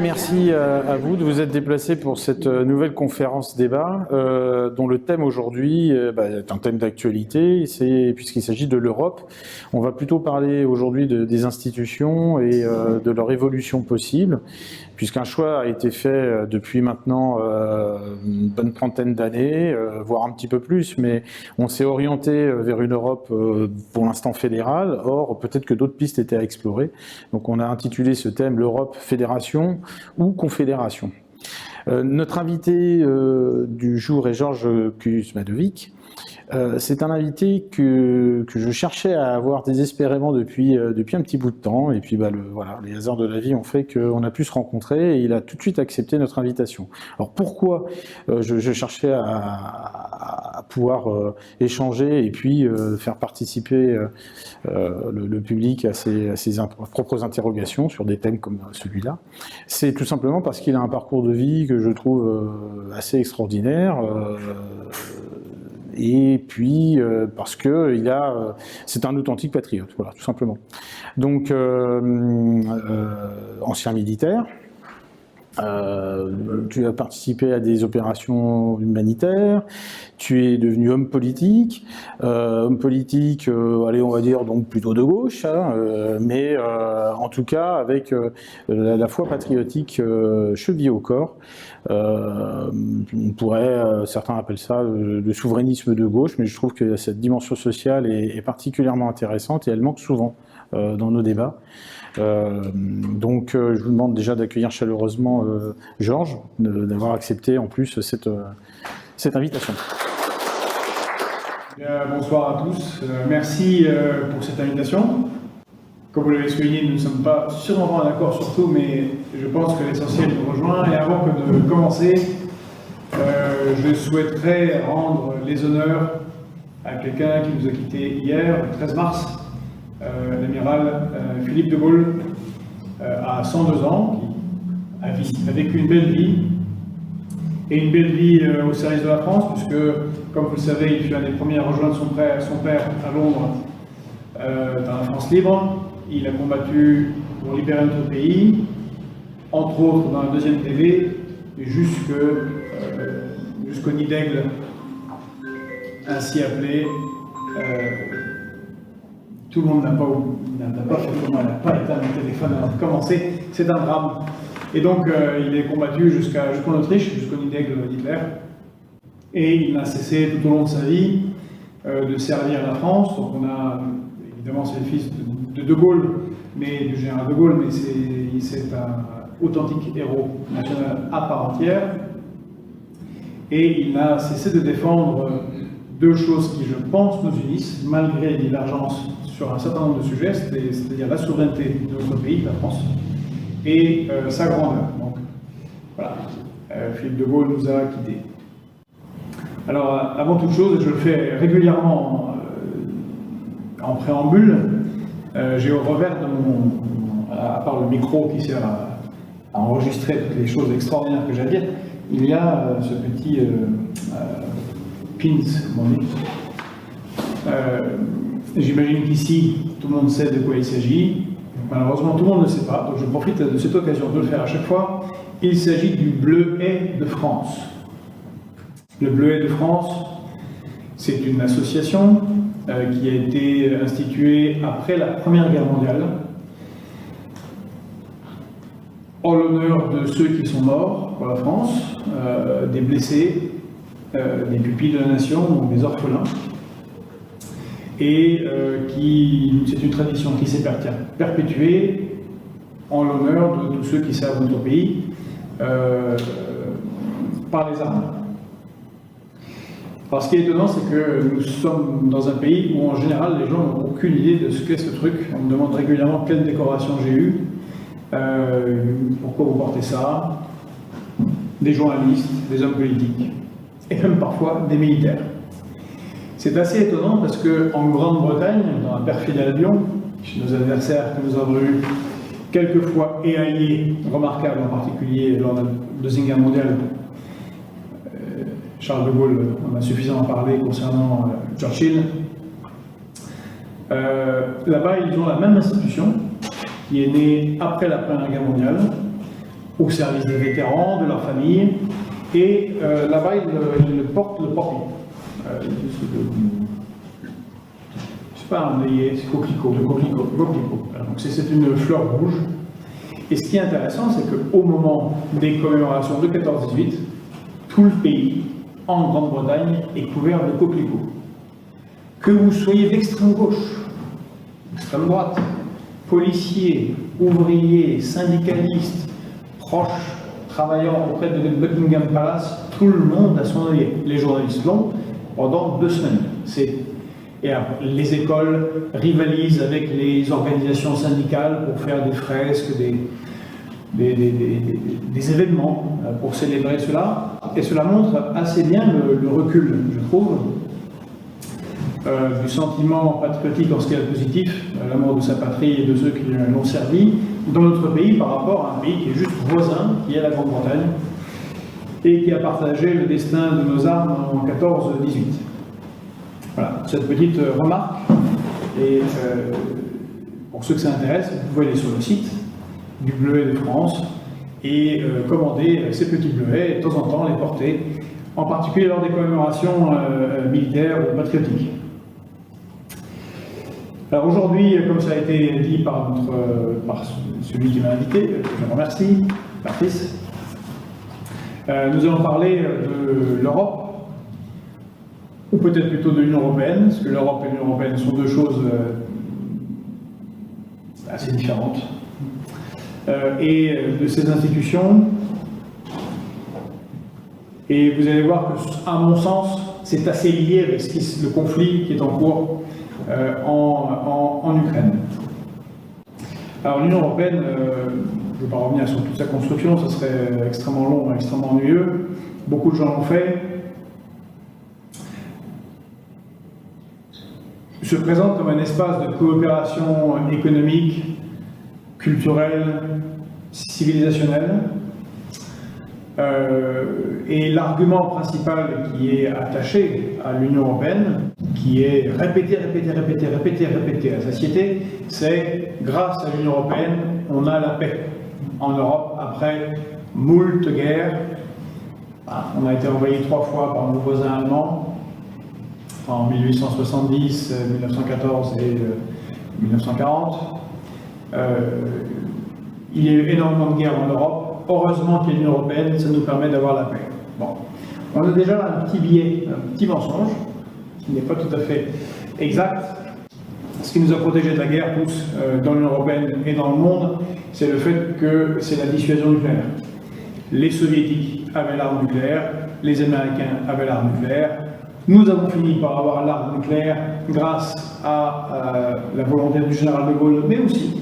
Merci à vous de vous être déplacés pour cette nouvelle conférence débat dont le thème aujourd'hui est un thème d'actualité, puisqu'il s'agit de l'Europe. On va plutôt parler aujourd'hui des institutions et de leur évolution possible, puisqu'un choix a été fait depuis maintenant une bonne trentaine d'années, voire un petit peu plus, mais on s'est orienté vers une Europe pour l'instant fédérale. Or, peut-être que d'autres pistes étaient à explorer. Donc on a intitulé ce thème l'Europe fédération ou confédération. Notre invité du jour est Georges Kuzmanović. C'est un invité que je cherchais à avoir désespérément depuis un petit bout de temps, et puis les hasards de la vie ont fait qu'on a pu se rencontrer, et il a tout de suite accepté notre invitation. Alors pourquoi je cherchais à pouvoir échanger et puis faire participer le public à ses propres interrogations sur des thèmes comme celui-là? C'est tout simplement parce qu'il a un parcours de vie que je trouve assez extraordinaire, et puis parce que c'est un authentique patriote, voilà, tout simplement. Donc, ancien militaire, tu as participé à des opérations humanitaires, tu es devenu homme politique, allez, on va dire donc plutôt de gauche, mais en tout cas avec la foi patriotique chevillée au corps. On pourrait, certains appellent ça le souverainisme de gauche, mais je trouve que cette dimension sociale est particulièrement intéressante et elle manque souvent dans nos débats. Donc je vous demande déjà d'accueillir chaleureusement Georges, d'avoir accepté en plus cette invitation. Bien, bonsoir à tous, merci pour cette invitation. Comme vous l'avez souligné, nous ne sommes pas sûrement pas en accord sur tout, mais je pense que l'essentiel nous rejoint. Et avant que de commencer, je souhaiterais rendre les honneurs à quelqu'un qui nous a quittés hier, le 13 mars, l'amiral Philippe de Gaulle, à 102 ans, qui a vécu une belle vie, et une belle vie au service de la France, puisque, comme vous le savez, il fut un des premiers à rejoindre son père à Londres, dans la France libre. Il a combattu pour libérer notre pays, entre autres dans la deuxième TV, jusqu'au nid d'aigle, ainsi appelé. Tout le monde n'a pas fait comment, elle n'a pas éteint le téléphone avant de commencer, c'est un drame. Et donc il est combattu jusqu'en Autriche, jusqu'au nid d'aigle d'Hitler, et il n'a cessé tout au long de sa vie de servir la France. Donc on a, évidemment c'est le fils de Gaulle, mais du général de Gaulle, mais c'est un authentique héros national à part entière. Et il n'a cessé de défendre deux choses qui, je pense, nous unissent, malgré les divergences sur un certain nombre de sujets, c'est-à-dire la souveraineté de notre pays, de la France, et sa grandeur. Donc, voilà, Philippe de Gaulle nous a quittés. Alors, avant toute chose, je le fais régulièrement en préambule, j'ai au revers de à part le micro qui sert à enregistrer toutes les choses extraordinaires que j'ai à dire, il y a ce petit pins, comme on dit. J'imagine qu'ici, tout le monde sait de quoi il s'agit. Malheureusement, tout le monde ne sait pas, donc je profite de cette occasion de le faire à chaque fois. Il s'agit du Bleuet de France. Le Bleuet de France, c'est une association qui a été instituée après la Première Guerre mondiale, en l'honneur de ceux qui sont morts pour la France, des blessés, des pupilles de la nation, donc des orphelins. Et c'est une tradition qui s'est perpétuée en l'honneur de tous ceux qui servent notre pays par les armes. Alors ce qui est étonnant, c'est que nous sommes dans un pays où en général les gens n'ont aucune idée de ce qu'est ce truc. On me demande régulièrement quelle décoration j'ai eue, pourquoi vous portez ça, des journalistes, des hommes politiques, et même parfois des militaires. C'est assez étonnant parce qu'en Grande-Bretagne, dans la perfide Albion, chez nos adversaires que nous avons eu quelquefois et alliés remarquables, en particulier lors de la Deuxième Guerre mondiale. Charles de Gaulle en a suffisamment parlé concernant Churchill. Là-bas, ils ont la même institution qui est née après la Première Guerre mondiale, au service des vétérans, de leurs familles, et là-bas, ils portent le poppy. C'est pas un œillet, c'est coquelicot. Donc c'est une fleur rouge. Et ce qui est intéressant, c'est qu'au moment des commémorations de 14-18, tout le pays, en Grande-Bretagne, est couvert de coquelicots. Que vous soyez d'extrême gauche, d'extrême droite, policiers, ouvriers, syndicalistes, proches, travaillant auprès de Buckingham Palace, tout le monde a son œillet. Les journalistes l'ont pendant 2 semaines. Et les écoles rivalisent avec les organisations syndicales pour faire des fresques, des événements pour célébrer cela. Et cela montre assez bien le recul, je trouve, du sentiment patriotique en ce qui est positif, l'amour de sa patrie et de ceux qui l'ont servi, dans notre pays par rapport à un pays qui est juste voisin, qui est la Grande-Bretagne, et qui a partagé le destin de nos armes en 14-18. Voilà, cette petite remarque, et pour ceux que ça intéresse, vous pouvez aller sur le site du Bleuet de France et commander ces petits bleuets et de temps en temps les porter, en particulier lors des commémorations militaires ou patriotiques. Alors aujourd'hui, comme ça a été dit par celui qui m'a invité, je remercie, Patrice, nous allons parler de l'Europe, ou peut-être plutôt de l'Union européenne, parce que l'Europe et l'Union européenne sont 2 choses assez différentes, et de ces institutions. Et vous allez voir que, à mon sens, c'est assez lié avec le conflit qui est en cours en Ukraine. Alors l'Union européenne, je ne vais pas revenir sur toute sa construction, ça serait extrêmement long, extrêmement ennuyeux. Beaucoup de gens l'ont fait. Se présente comme un espace de coopération économique, culturelle, civilisationnelle. Et l'argument principal qui est attaché à l'Union européenne, qui est répété à satiété, c'est grâce à l'Union européenne, on a la paix en Europe après moult guerres. On a été envahi 3 fois par nos voisins allemands, en 1870, 1914 et 1940. Il y a eu énormément de guerres en Europe. Heureusement qu'il y a l'Union européenne, ça nous permet d'avoir la paix. Bon. On a déjà un petit biais, un petit mensonge, qui n'est pas tout à fait exact. Ce qui nous a protégés de la guerre, tous, dans l'Union européenne et dans le monde, c'est le fait que c'est la dissuasion nucléaire. Les soviétiques avaient l'arme nucléaire, les Américains avaient l'arme nucléaire. Nous avons fini par avoir l'arme nucléaire grâce à la volonté du général de Gaulle, mais aussi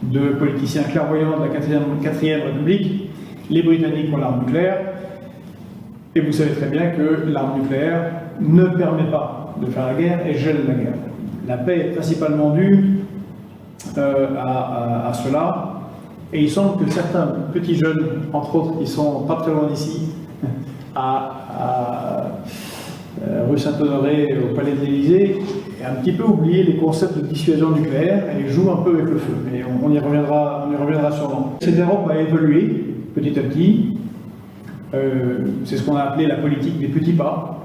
de politiciens clairvoyants de la 4e République. Les Britanniques ont l'arme nucléaire, et vous savez très bien que l'arme nucléaire ne permet pas de faire la guerre et gèle la guerre. La paix est principalement due à cela, et il semble que certains petits jeunes, entre autres, qui sont pas très loin d'ici, rue Saint-Honoré, au Palais de l'Élysée, et un petit peu oublié les concepts de dissuasion nucléaire et joue un peu avec le feu. Mais on y reviendra sûrement. Cette Europe a évolué petit à petit. C'est ce qu'on a appelé la politique des petits pas.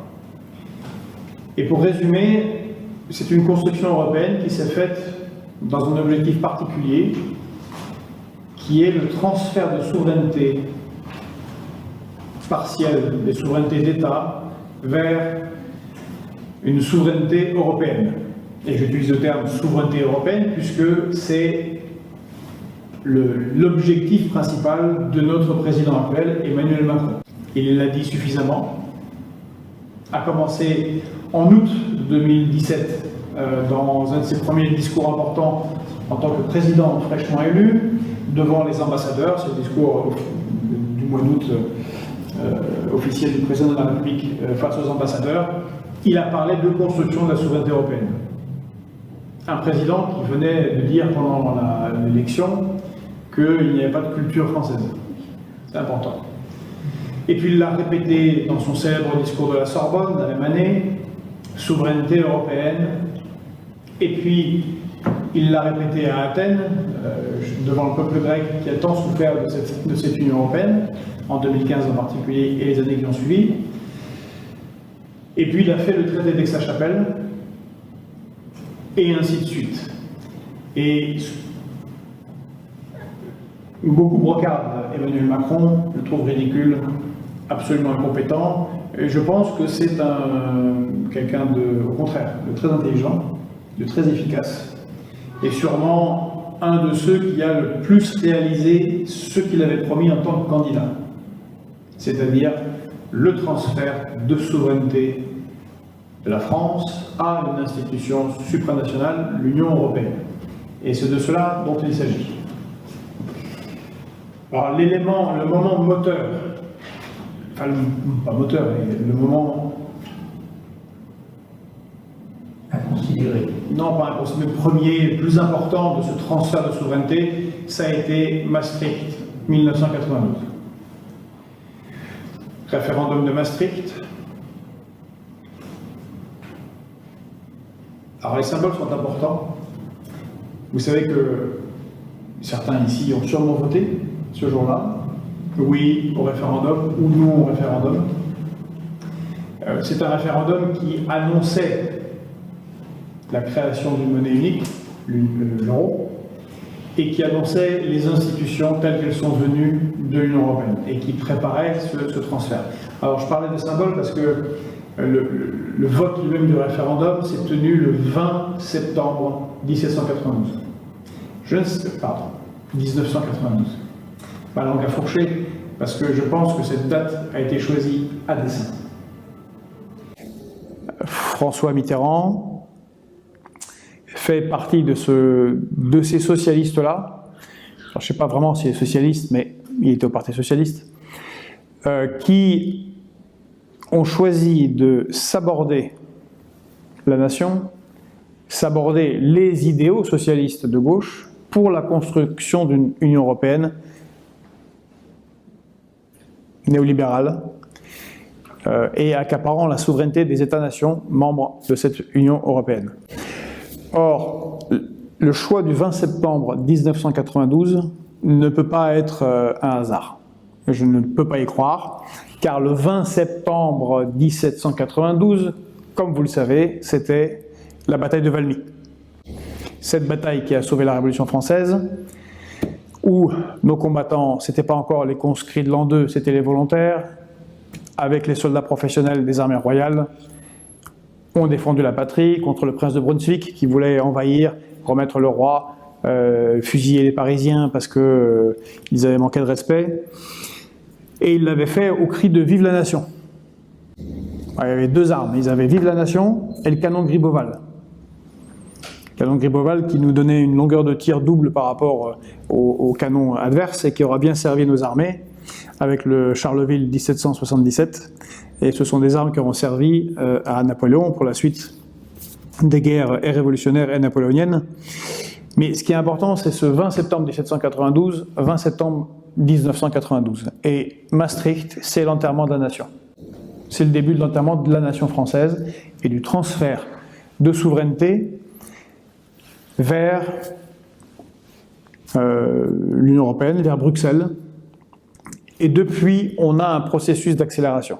Et pour résumer, c'est une construction européenne qui s'est faite dans un objectif particulier, qui est le transfert de souveraineté partielle, des souverainetés d'État, vers une souveraineté européenne. Et j'utilise le terme souveraineté européenne puisque c'est l'objectif principal de notre président actuel, Emmanuel Macron. Il l'a dit suffisamment, a commencé en août 2017 dans un de ses premiers discours importants en tant que président fraîchement élu, devant les ambassadeurs, c'est le discours du mois d'août officiel du président de la République face aux ambassadeurs. Il a parlé de construction de la souveraineté européenne. un président qui venait de dire pendant l'élection qu'il n'y avait pas de culture française. C'est important. Et puis il l'a répété dans son célèbre discours de la Sorbonne la même année, souveraineté européenne. Et puis il l'a répété à Athènes, devant le peuple grec qui a tant souffert de cette Union européenne, en 2015 en particulier et les années qui ont suivi. Et puis il a fait le traité d'Aix-la-Chapelle, et ainsi de suite. Et beaucoup brocardent Emmanuel Macron, le trouvent ridicule, absolument incompétent, et je pense que c'est quelqu'un au contraire, de très intelligent, de très efficace, et sûrement un de ceux qui a le plus réalisé ce qu'il avait promis en tant que candidat, c'est-à-dire le transfert de souveraineté de la France à une institution supranationale, l'Union européenne. Et c'est de cela dont il s'agit. Alors le moment moteur, enfin pas moteur, mais le moment à considérer. Non, pas inconsidéré, le premier, le plus important de ce transfert de souveraineté, ça a été Maastricht, 1992. Référendum de Maastricht. Alors les symboles sont importants. Vous savez que certains ici ont sûrement voté ce jour-là. Oui au référendum ou non au référendum. C'est un référendum qui annonçait la création d'une monnaie unique, l'euro, et qui annonçait les institutions telles qu'elles sont devenues de l'Union européenne et qui préparait ce transfert. Alors je parlais des symboles parce que le vote lui-même du référendum s'est tenu le 20 septembre 1792. 1992. Ma langue a fourché parce que je pense que cette date a été choisie à dessein. François Mitterrand fait partie de ces socialistes-là. Je ne sais pas vraiment s'il est socialiste, mais il était au Parti socialiste, qui ont choisi de s'aborder la nation, s'aborder les idéaux socialistes de gauche pour la construction d'une Union européenne néolibérale et accaparant la souveraineté des États-nations membres de cette Union européenne. Or, le choix du 20 septembre 1992 ne peut pas être un hasard. Je ne peux pas y croire, car le 20 septembre 1792, comme vous le savez, c'était la bataille de Valmy. Cette bataille qui a sauvé la Révolution française, où nos combattants, ce n'étaient pas encore les conscrits de l'an 2, c'était les volontaires, avec les soldats professionnels des armées royales, ont défendu la patrie contre le prince de Brunswick qui voulait envahir, remettre le roi, fusiller les Parisiens parce qu'ils avaient manqué de respect. Et ils l'avaient fait au cri de « Vive la nation ». Il y avait deux armes, ils avaient « Vive la nation » et le canon Gribeauval. Le canon Gribeauval qui nous donnait une longueur de tir double par rapport au canon adverse et qui aura bien servi nos armées avec le Charleville 1777. Et ce sont des armes qui auront servi à Napoléon pour la suite des guerres et révolutionnaires et napoléoniennes. Mais ce qui est important, c'est ce 20 septembre 1792, 20 septembre 1992. Et Maastricht, c'est l'enterrement de la nation. C'est le début de l'enterrement de la nation française et du transfert de souveraineté vers l'Union européenne, vers Bruxelles. Et depuis, on a un processus d'accélération.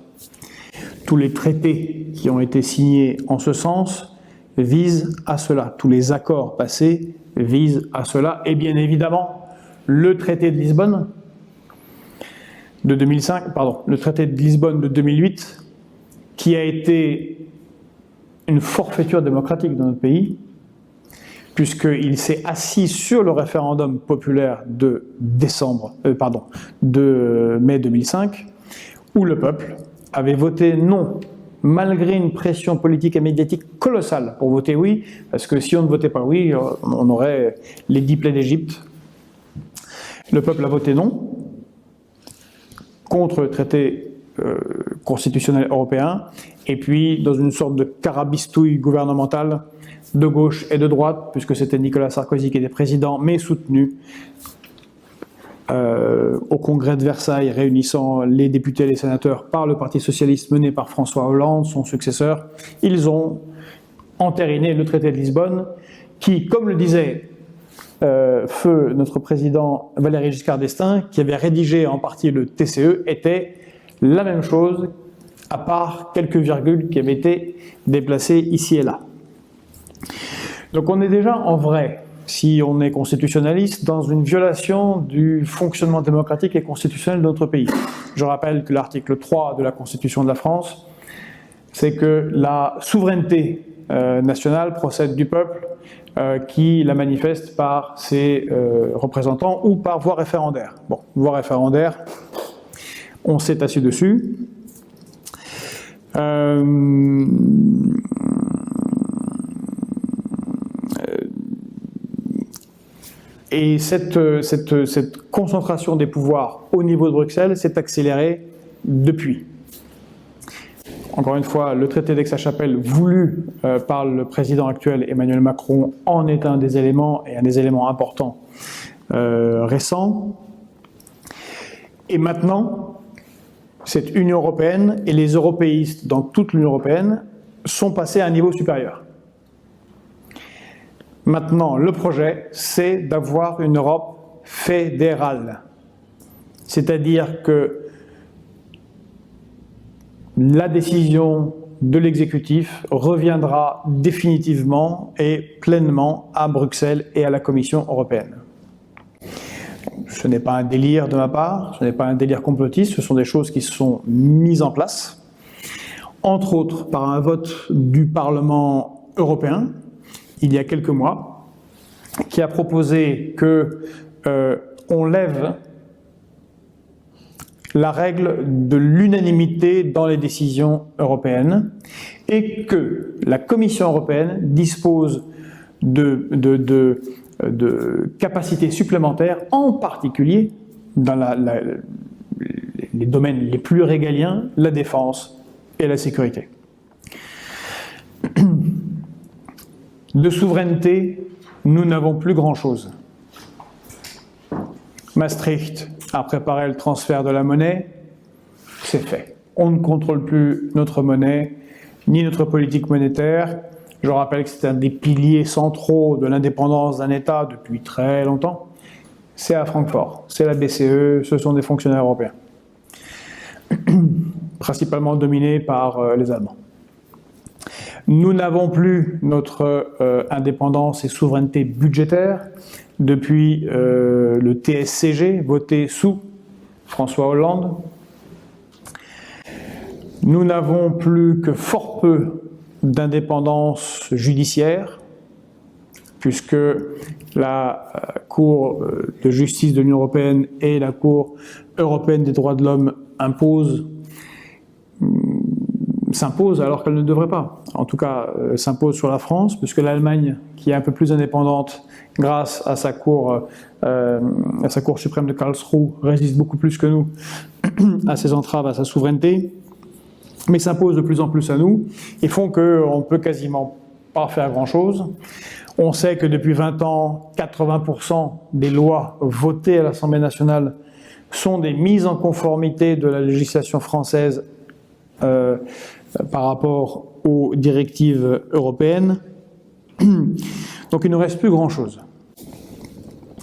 Tous les traités qui ont été signés en ce sens visent à cela. Tous les accords passés visent à cela. Et bien évidemment, le traité de Lisbonne de 2005, le traité de Lisbonne de 2008, qui a été une forfaiture démocratique dans notre pays, puisqu'il s'est assis sur le référendum populaire de mai 2005, où le peuple avait voté non, malgré une pression politique et médiatique colossale pour voter oui, parce que si on ne votait pas oui, on aurait les 10 plaies d'Égypte. Le peuple a voté non, contre le traité constitutionnel européen, et puis dans une sorte de carabistouille gouvernementale, de gauche et de droite, puisque c'était Nicolas Sarkozy qui était président, mais soutenu au congrès de Versailles, réunissant les députés et les sénateurs par le Parti socialiste mené par François Hollande, son successeur. Ils ont entériné le traité de Lisbonne, qui, comme le disait feu notre président Valéry Giscard d'Estaing, qui avait rédigé en partie le TCE, était la même chose, à part quelques virgules qui avaient été déplacées ici et là. Donc on est déjà en vrai, si on est constitutionnaliste, dans une violation du fonctionnement démocratique et constitutionnel de notre pays. Je rappelle que l'article 3 de la Constitution de la France, c'est que la souveraineté nationale procède du peuple qui la manifeste par ses représentants ou par voie référendaire. Bon, voie référendaire, on s'est assis dessus. Et cette concentration des pouvoirs au niveau de Bruxelles s'est accélérée depuis. Encore une fois, le traité d'Aix-la-Chapelle voulu par le président actuel Emmanuel Macron en est un des éléments, et un des éléments importants récents. Et maintenant, cette Union européenne et les européistes dans toute l'Union européenne sont passés à un niveau supérieur. Maintenant, le projet, c'est d'avoir une Europe fédérale. C'est-à-dire que la décision de l'exécutif reviendra définitivement et pleinement à Bruxelles et à la Commission européenne. Ce n'est pas un délire de ma part, ce n'est pas un délire complotiste, ce sont des choses qui sont mises en place, entre autres par un vote du Parlement européen, il y a quelques mois, qui a proposé qu'on lève la règle de l'unanimité dans les décisions européennes et que la Commission européenne dispose de capacités supplémentaires, en particulier dans les domaines les plus régaliens, la défense et la sécurité. De souveraineté, nous n'avons plus grand-chose. Maastricht a préparé le transfert de la monnaie, c'est fait. On ne contrôle plus notre monnaie, ni notre politique monétaire. Je rappelle que c'est un des piliers centraux de l'indépendance d'un État depuis très longtemps. C'est à Francfort, c'est la BCE, ce sont des fonctionnaires européens, principalement dominés par les Allemands. Nous n'avons plus notre indépendance et souveraineté budgétaire depuis le TSCG, voté sous François Hollande. Nous n'avons plus que fort peu d'indépendance judiciaire, puisque la Cour de justice de l'Union européenne et la Cour européenne des droits de l'homme s'imposent alors qu'elles ne devraient pas. En tout cas, s'imposent sur la France, puisque l'Allemagne, qui est un peu plus indépendante grâce à sa Cour suprême de Karlsruhe, résiste beaucoup plus que nous à ses entraves à sa souveraineté, mais s'impose de plus en plus à nous, et font qu'on ne peut quasiment pas faire grand-chose. On sait que depuis 20 ans, 80% des lois votées à l'Assemblée nationale sont des mises en conformité de la législation française par rapport aux directives européennes. Donc il ne nous reste plus grand-chose.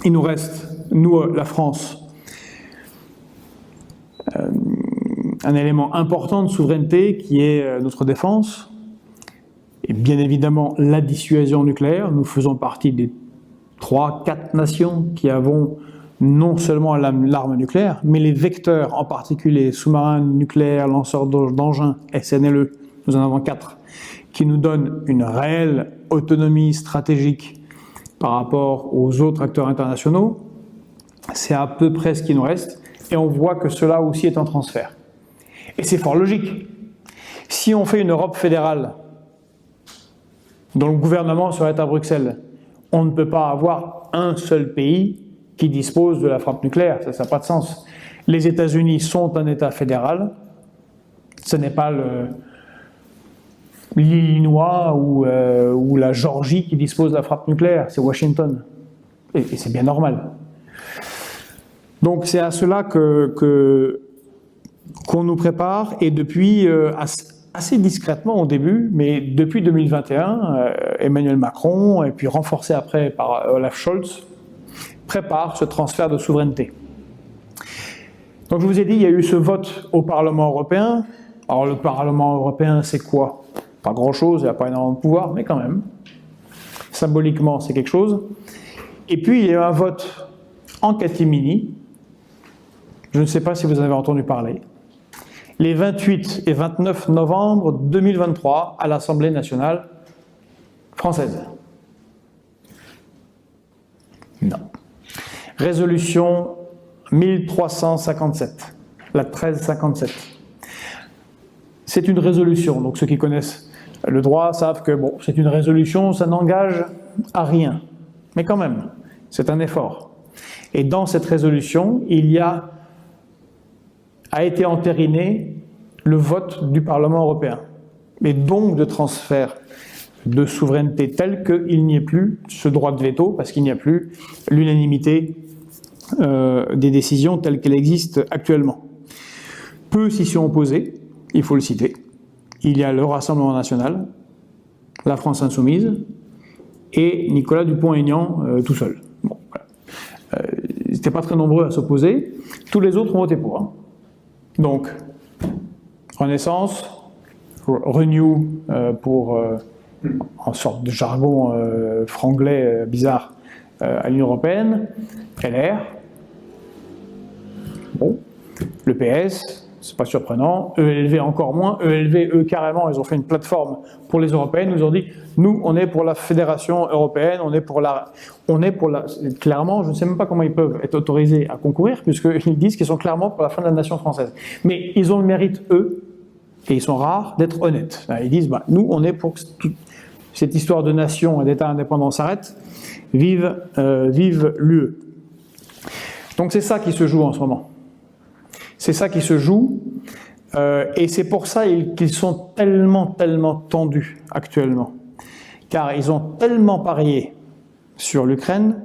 Il nous reste, nous, la France, un élément important de souveraineté qui est notre défense, et bien évidemment la dissuasion nucléaire. Nous faisons partie des 3-4 nations qui avons non seulement l'arme nucléaire, mais les vecteurs, en particulier sous-marins nucléaires, lanceurs d'engins, SNLE, nous en avons 4, qui nous donnent une réelle autonomie stratégique par rapport aux autres acteurs internationaux. C'est à peu près ce qui nous reste, et on voit que cela aussi est en transfert. Et c'est fort logique. Si on fait une Europe fédérale, dont le gouvernement serait à Bruxelles, on ne peut pas avoir un seul pays qui dispose de la frappe nucléaire, ça n'a pas de sens. Les États-Unis sont un État fédéral, ce n'est pas l'Illinois ou la Géorgie qui dispose de la frappe nucléaire, c'est Washington. Et c'est bien normal. Donc c'est à cela qu'on nous prépare, et depuis, assez discrètement au début, mais depuis 2021, Emmanuel Macron, et puis renforcé après par Olaf Scholz, prépare ce transfert de souveraineté. Donc je vous ai dit, il y a eu ce vote au Parlement européen. Alors le Parlement européen, c'est quoi? Pas grand-chose, il n'y a pas énormément de pouvoir, mais quand même. Symboliquement, c'est quelque chose. Et puis il y a eu un vote en catimini. Je ne sais pas si vous en avez entendu parler. Les 28 et 29 novembre 2023 à l'Assemblée nationale française. Non. Résolution 1357, la 1357. C'est une résolution, donc ceux qui connaissent le droit savent que bon, c'est une résolution, ça n'engage à rien. Mais quand même, c'est un effort. Et dans cette résolution, a été entériné le vote du Parlement européen, et donc de transfert de souveraineté tel qu'il n'y ait plus ce droit de veto, parce qu'il n'y a plus l'unanimité des décisions telles qu'elles existent actuellement. Peu s'y sont opposés, il faut le citer. Il y a le Rassemblement national, la France insoumise et Nicolas Dupont-Aignan tout seul. Bon, voilà. Ils n'étaient pas très nombreux à s'opposer, tous les autres ont voté pour. Hein. Donc, Renaissance, Renew en sorte de jargon franglais bizarre à l'Union européenne, LR, bon, le PS, c'est pas surprenant, ELV encore moins, ELV, eux carrément, ils ont fait une plateforme pour les européennes, ils ont dit, nous on est pour la fédération européenne, on est pour la, clairement, je ne sais même pas comment ils peuvent être autorisés à concourir, puisqu'ils disent qu'ils sont clairement pour la fin de la nation française. Mais ils ont le mérite, eux, et ils sont rares, d'être honnêtes. Ils disent, bah, nous on est pour que cette histoire de nation et d'État indépendant s'arrête, vive l'UE. Donc c'est ça qui se joue en ce moment. C'est ça qui se joue, et c'est pour ça qu'ils sont tellement tendus actuellement. Car ils ont tellement parié sur l'Ukraine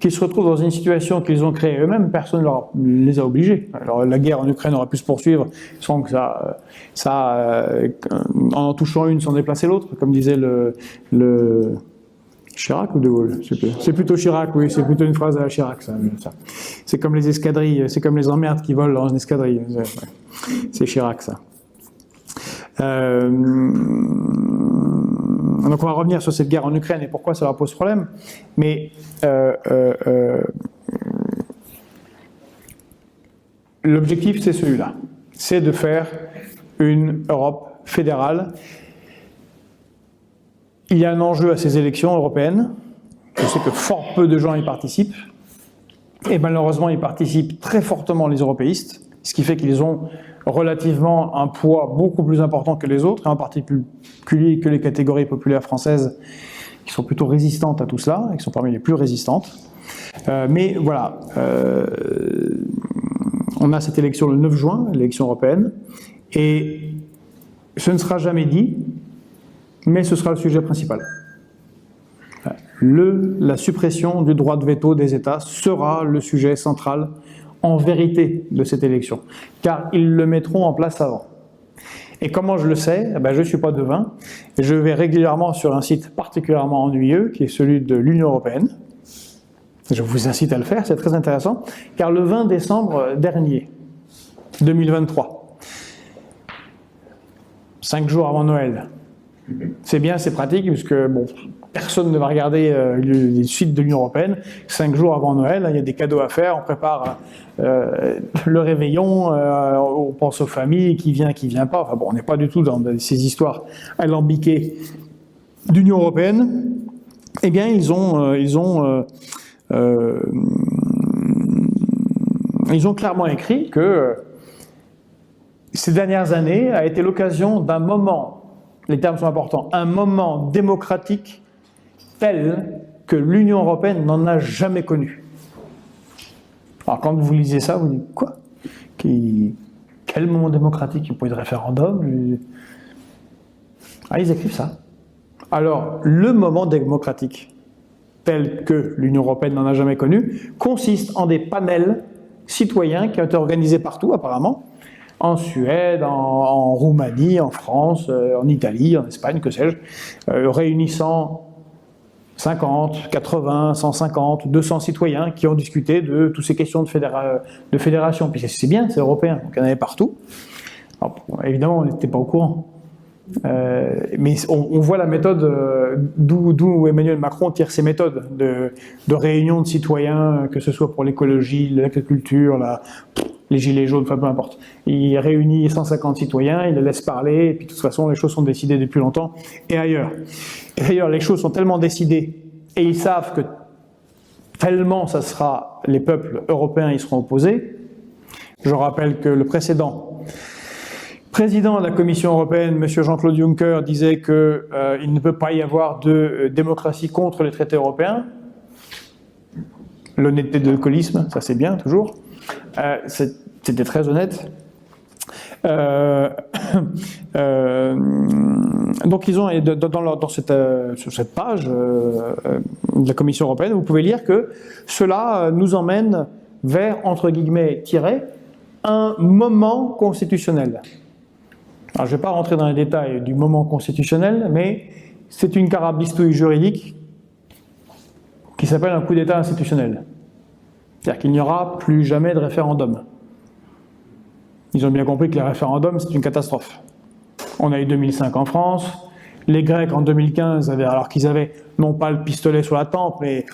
qu'ils se retrouvent dans une situation qu'ils ont créée eux-mêmes, personne ne les a obligés. Alors la guerre en Ukraine aurait pu se poursuivre sans que en touchant une sans déplacer l'autre, comme disait le Chirac ou De Gaulle? C'est plutôt Chirac, oui, c'est plutôt une phrase à la Chirac, ça. C'est comme les escadrilles, c'est comme les emmerdes qui volent dans une escadrille. C'est Chirac, ça. Donc on va revenir sur cette guerre en Ukraine et pourquoi ça leur pose problème. Mais l'objectif, c'est celui-là. C'est de faire une Europe fédérale. Il y a un enjeu à ces élections européennes. Je sais que fort peu de gens y participent. Et malheureusement, y participent très fortement les européistes, ce qui fait qu'ils ont relativement un poids beaucoup plus important que les autres, et en particulier que les catégories populaires françaises qui sont plutôt résistantes à tout cela, et qui sont parmi les plus résistantes. Mais voilà, on a cette élection le 9 juin, l'élection européenne, et ce ne sera jamais dit, mais ce sera le sujet principal. La suppression du droit de veto des États sera le sujet central, en vérité, de cette élection, car ils le mettront en place avant. Et comment je le sais? Je ne suis pas devin, et je vais régulièrement sur un site particulièrement ennuyeux, qui est celui de l'Union européenne. Je vous incite à le faire, c'est très intéressant, car le 20 décembre dernier, 2023, 5 jours avant Noël, c'est bien, c'est pratique, puisque bon, personne ne va regarder les sites de l'Union européenne. 5 jours avant Noël, il y a des cadeaux à faire, on prépare le réveillon, on pense aux familles, qui vient pas. Enfin bon, on n'est pas du tout dans ces histoires alambiquées d'Union européenne. Eh bien, ils ont clairement écrit que ces dernières années a été l'occasion d'un moment, les termes sont importants, un moment démocratique tel que l'Union européenne n'en a jamais connu. Alors quand vous lisez ça, vous dites quoi? Quel moment démocratique? Il faut des référendums? Ah, ils écrivent ça. Alors, le moment démocratique, tel que l'Union européenne n'en a jamais connu, consiste en des panels citoyens qui ont été organisés partout, apparemment, en Suède, en Roumanie, en France, en Italie, en Espagne, que sais-je, réunissant 50, 80, 150, 200 citoyens qui ont discuté de toutes ces questions de fédération. Puis c'est bien, c'est européen, donc il y en avait partout. Alors, évidemment, on n'était pas au courant. Mais on voit la méthode d'où Emmanuel Macron tire ses méthodes de réunion de citoyens, que ce soit pour l'écologie, l'agriculture, les gilets jaunes, enfin peu importe. Il réunit 150 citoyens, il les laisse parler, et puis de toute façon, les choses sont décidées depuis longtemps, et ailleurs. Et d'ailleurs, les choses sont tellement décidées, et ils savent que tellement ça sera, les peuples européens y seront opposés. Je rappelle que le précédent président de la Commission européenne, M. Jean-Claude Juncker, disait qu'il ne peut pas y avoir de démocratie contre les traités européens. L'honnêteté de l'alcoolisme, ça c'est bien, toujours. C'était très honnête. Donc ils ont, sur cette page de la Commission européenne, vous pouvez lire que cela nous emmène vers, entre guillemets, un moment constitutionnel. Alors, je ne vais pas rentrer dans les détails du moment constitutionnel, mais c'est une carabistouille juridique qui s'appelle un coup d'État institutionnel. C'est-à-dire qu'il n'y aura plus jamais de référendum. Ils ont bien compris que les référendums, c'est une catastrophe. On a eu 2005 en France, les Grecs en 2015, alors qu'ils avaient non pas le pistolet sur la tempe, mais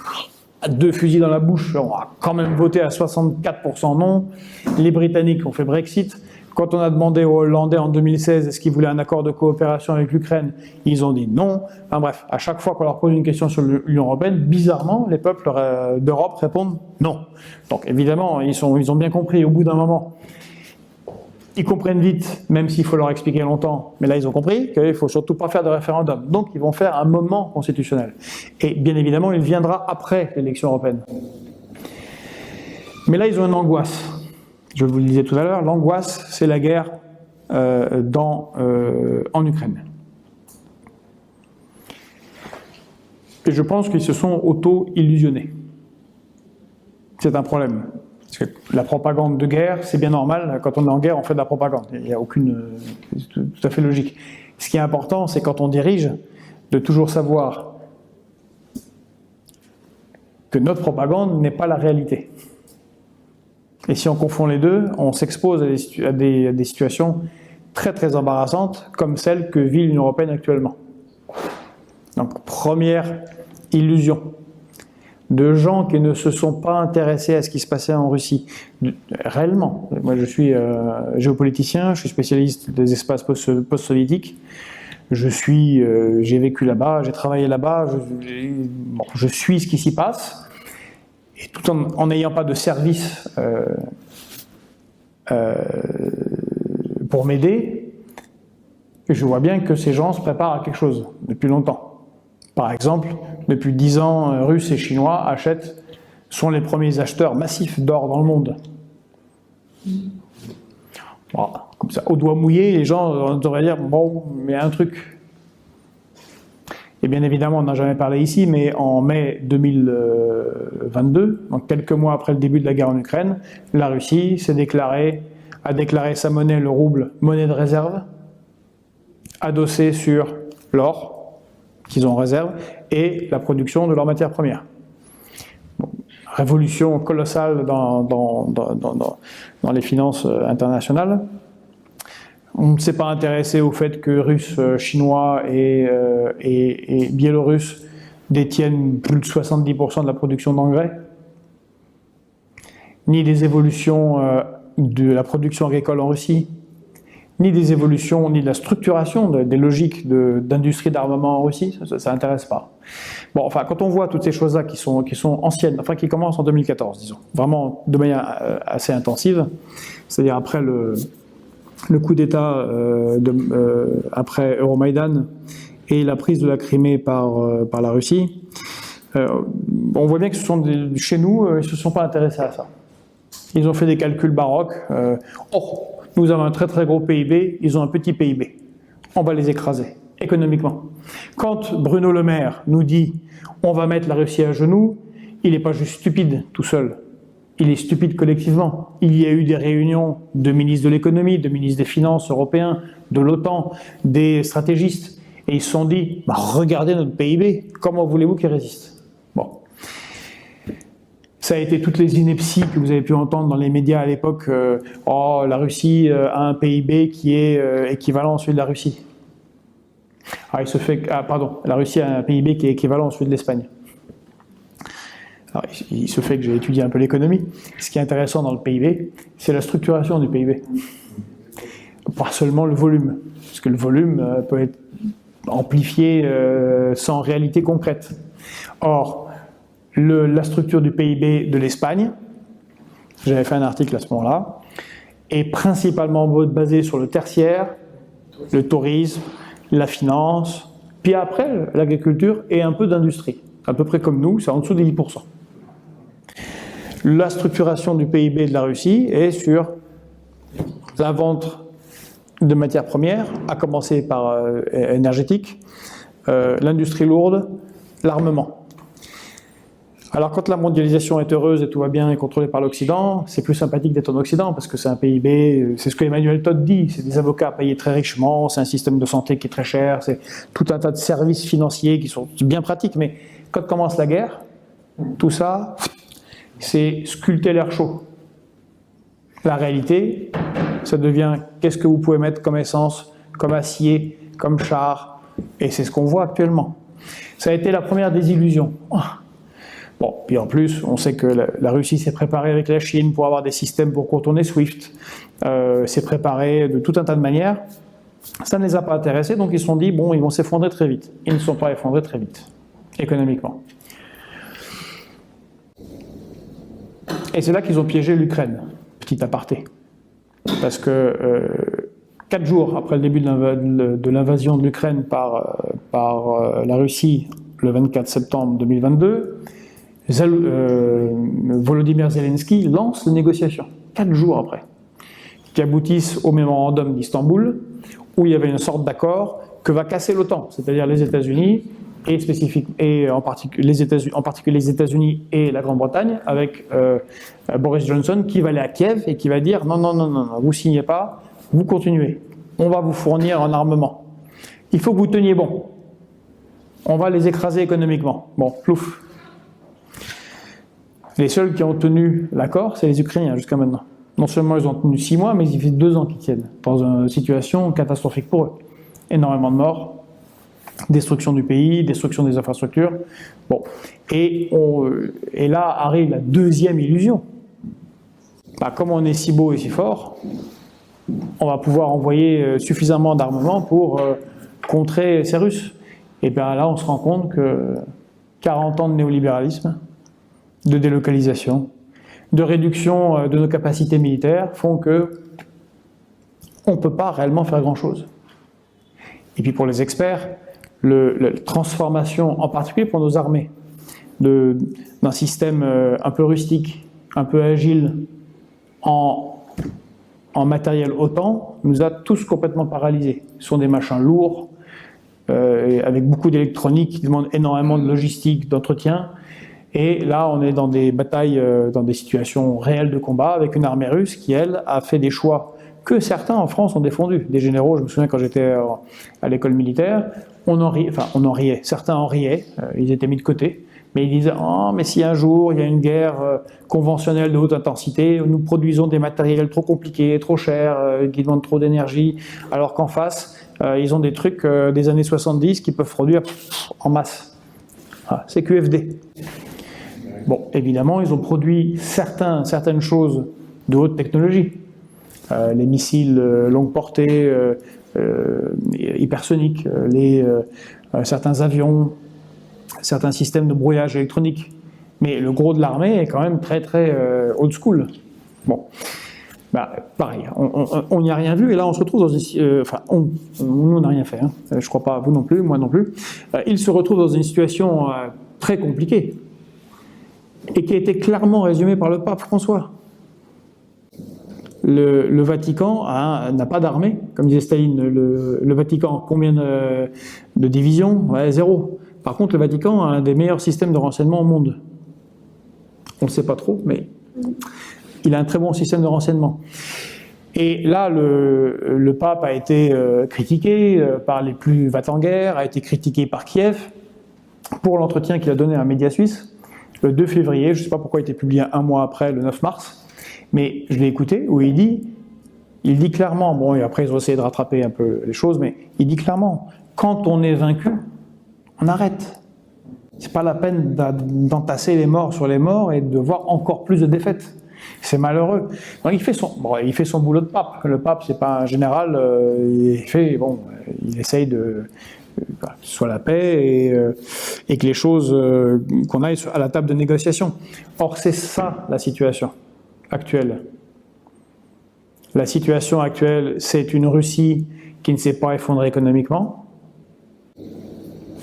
2 fusils dans la bouche, on a quand même voté à 64% non. Les Britanniques ont fait Brexit. Quand on a demandé aux Hollandais en 2016 est-ce qu'ils voulaient un accord de coopération avec l'Ukraine, ils ont dit non. Enfin bref, à chaque fois qu'on leur pose une question sur l'Union européenne, bizarrement, les peuples d'Europe répondent non. Donc évidemment, ils ont bien compris au bout d'un moment. Ils comprennent vite, même s'il faut leur expliquer longtemps, mais là ils ont compris qu'il ne faut surtout pas faire de référendum. Donc ils vont faire un moment constitutionnel. Et bien évidemment, il viendra après l'élection européenne. Mais là, ils ont une angoisse. Je vous le disais tout à l'heure, l'angoisse, c'est la guerre en Ukraine. Et je pense qu'ils se sont auto-illusionnés. C'est un problème. Parce que la propagande de guerre, c'est bien normal. Quand on est en guerre, on fait de la propagande. Il n'y a aucune... C'est tout à fait logique. Ce qui est important, c'est quand on dirige, de toujours savoir que notre propagande n'est pas la réalité. Et si on confond les deux, on s'expose à des situations très très embarrassantes, comme celle que vit l'Union européenne actuellement. Donc, première illusion de gens qui ne se sont pas intéressés à ce qui se passait en Russie. Réellement, moi je suis géopoliticien, je suis spécialiste des espaces post-soviétiques, j'ai vécu là-bas, j'ai travaillé là-bas, je suis ce qui s'y passe. Et tout en n'ayant pas de service pour m'aider, je vois bien que ces gens se préparent à quelque chose depuis longtemps. Par exemple, depuis 10 ans, Russes et Chinois sont les premiers acheteurs massifs d'or dans le monde. Bon, comme ça, au doigt mouillé, les gens devraient dire, bon, mais il y a un truc. Et bien évidemment, on n'a jamais parlé ici, mais en mai 2022, donc quelques mois après le début de la guerre en Ukraine, la Russie a déclaré sa monnaie, le rouble, monnaie de réserve, adossée sur l'or qu'ils ont en réserve et la production de leurs matières premières. Bon, révolution colossale dans les finances internationales. On ne s'est pas intéressé au fait que Russes, Chinois et Biélorusses détiennent plus de 70% de la production d'engrais, ni des évolutions de la production agricole en Russie, ni des évolutions, ni de la structuration des logiques d'industrie d'armement en Russie, ça n'intéresse pas. Bon, enfin, quand on voit toutes ces choses-là qui sont anciennes, enfin qui commencent en 2014, disons, vraiment de manière assez intensive, c'est-à-dire après le coup d'État après Euromaïdan et la prise de la Crimée par la Russie, on voit bien que chez nous, ils ne se sont pas intéressés à ça. Ils ont fait des calculs baroques. Nous avons un très très gros PIB, ils ont un petit PIB. On va les écraser. économiquement. Quand Bruno Le Maire nous dit « on va mettre la Russie à genoux », il n'est pas juste stupide tout seul, il est stupide collectivement. Il y a eu des réunions de ministres de l'économie, de ministres des finances européens, de l'OTAN, des stratégistes, et ils se sont dit bah, « regardez notre PIB, comment voulez-vous qu'il résiste ?» Bon. Ça a été toutes les inepties que vous avez pu entendre dans les médias à l'époque. Oh, la Russie a un PIB qui est équivalent à celui de la Russie. La Russie a un PIB qui est équivalent à celui de l'Espagne. Alors, il se fait que j'ai étudié un peu l'économie. Ce qui est intéressant dans le PIB, c'est la structuration du PIB. Pas seulement le volume, parce que le volume peut être amplifié sans réalité concrète. Or, la structure du PIB de l'Espagne, j'avais fait un article à ce moment-là, est principalement basée sur le tertiaire, le tourisme, la finance, puis après l'agriculture et un peu d'industrie. À peu près comme nous, c'est en dessous des 10%. La structuration du PIB de la Russie est sur la vente de matières premières, à commencer par énergétique, l'industrie lourde, l'armement. Alors quand la mondialisation est heureuse et tout va bien et contrôlée par l'Occident, c'est plus sympathique d'être en Occident parce que c'est un PIB, c'est ce que Emmanuel Todd dit, c'est des avocats payés très richement, c'est un système de santé qui est très cher, c'est tout un tas de services financiers qui sont bien pratiques, mais quand commence la guerre, tout ça, c'est sculpter l'air chaud. La réalité, ça devient qu'est-ce que vous pouvez mettre comme essence, comme acier, comme char, et c'est ce qu'on voit actuellement. Ça a été la première désillusion. Bon, puis en plus, on sait que la Russie s'est préparée avec la Chine pour avoir des systèmes pour contourner SWIFT, s'est préparée de tout un tas de manières. Ça ne les a pas intéressés, donc ils se sont dit, bon, ils vont s'effondrer très vite. Ils ne sont pas effondrés très vite, économiquement. Et c'est là qu'ils ont piégé l'Ukraine, petit aparté. Parce que 4 jours après le début de l'invasion de l'Ukraine par la Russie, le 24 septembre 2022, Volodymyr Zelensky lance les négociations, 4 jours après, qui aboutissent au mémorandum d'Istanbul, où il y avait une sorte d'accord que va casser l'OTAN, c'est-à-dire les États-Unis, en particulier les États-Unis et la Grande-Bretagne, avec Boris Johnson qui va aller à Kiev et qui va dire non, vous signez pas, vous continuez, on va vous fournir en armement. Il faut que vous teniez bon. On va les écraser économiquement. Bon, plouf. Les seuls qui ont tenu l'accord, c'est les Ukrainiens jusqu'à maintenant. Non seulement ils ont tenu 6 mois, mais il fait 2 ans qu'ils tiennent, dans une situation catastrophique pour eux. Énormément de morts, destruction du pays, destruction des infrastructures. Bon. Et là arrive la deuxième illusion. Comme on est si beau et si fort, on va pouvoir envoyer suffisamment d'armement pour contrer ces Russes. Et bien là, on se rend compte que 40 ans de néolibéralisme, de délocalisation, de réduction de nos capacités militaires font que on ne peut pas réellement faire grand-chose. Et puis pour les experts, la transformation, en particulier pour nos armées, d'un système un peu rustique, un peu agile, en matériel OTAN, nous a tous complètement paralysés. Ce sont des machins lourds, avec beaucoup d'électronique qui demandent énormément de logistique, d'entretien. Et là, on est dans des batailles, dans des situations réelles de combat, avec une armée russe qui, elle, a fait des choix que certains en France ont défendus. Des généraux, je me souviens quand j'étais à l'école militaire, on en riait, certains en riaient, ils étaient mis de côté, mais ils disaient « Oh, mais si un jour il y a une guerre conventionnelle de haute intensité, nous produisons des matériels trop compliqués, trop chers, qui demandent trop d'énergie, alors qu'en face, ils ont des trucs des années 70 qui peuvent produire en masse. » C'est QFD. Bon, évidemment, ils ont produit certaines choses de haute technologie. Les missiles longue portée, hypersoniques, certains avions, certains systèmes de brouillage électronique. Mais le gros de l'armée est quand même très très old school. Bon, pareil, on n'y a rien vu et là on se retrouve dans une... nous on n'a rien fait, hein. Je crois pas, vous non plus, moi non plus. Il se retrouve dans une situation très compliquée et qui a été clairement résumée par le pape François. Le Vatican n'a pas d'armée, comme disait Staline. Le Vatican, combien de divisions? Ouais, 0. Par contre, le Vatican a un des meilleurs systèmes de renseignement au monde. On ne le sait pas trop, mais il a un très bon système de renseignement. Et là, le pape a été critiqué par les plus va-t-en-guerre, a été critiqué par Kiev pour l'entretien qu'il a donné à un média suisse le 2 février. Je ne sais pas pourquoi il a été publié un mois après, le 9 mars, mais je l'ai écouté, où il dit clairement, bon, et après ils ont essayé de rattraper un peu les choses, mais il dit clairement, quand on est vaincu, on arrête. C'est pas la peine d'entasser les morts sur les morts et de voir encore plus de défaites. C'est malheureux. Donc il fait son boulot de pape. Le pape, c'est pas un général. Il essaye que ce soit la paix et que les choses qu'on aille à la table de négociation. Or, c'est ça la situation actuelle. La situation actuelle, c'est une Russie qui ne s'est pas effondrée économiquement.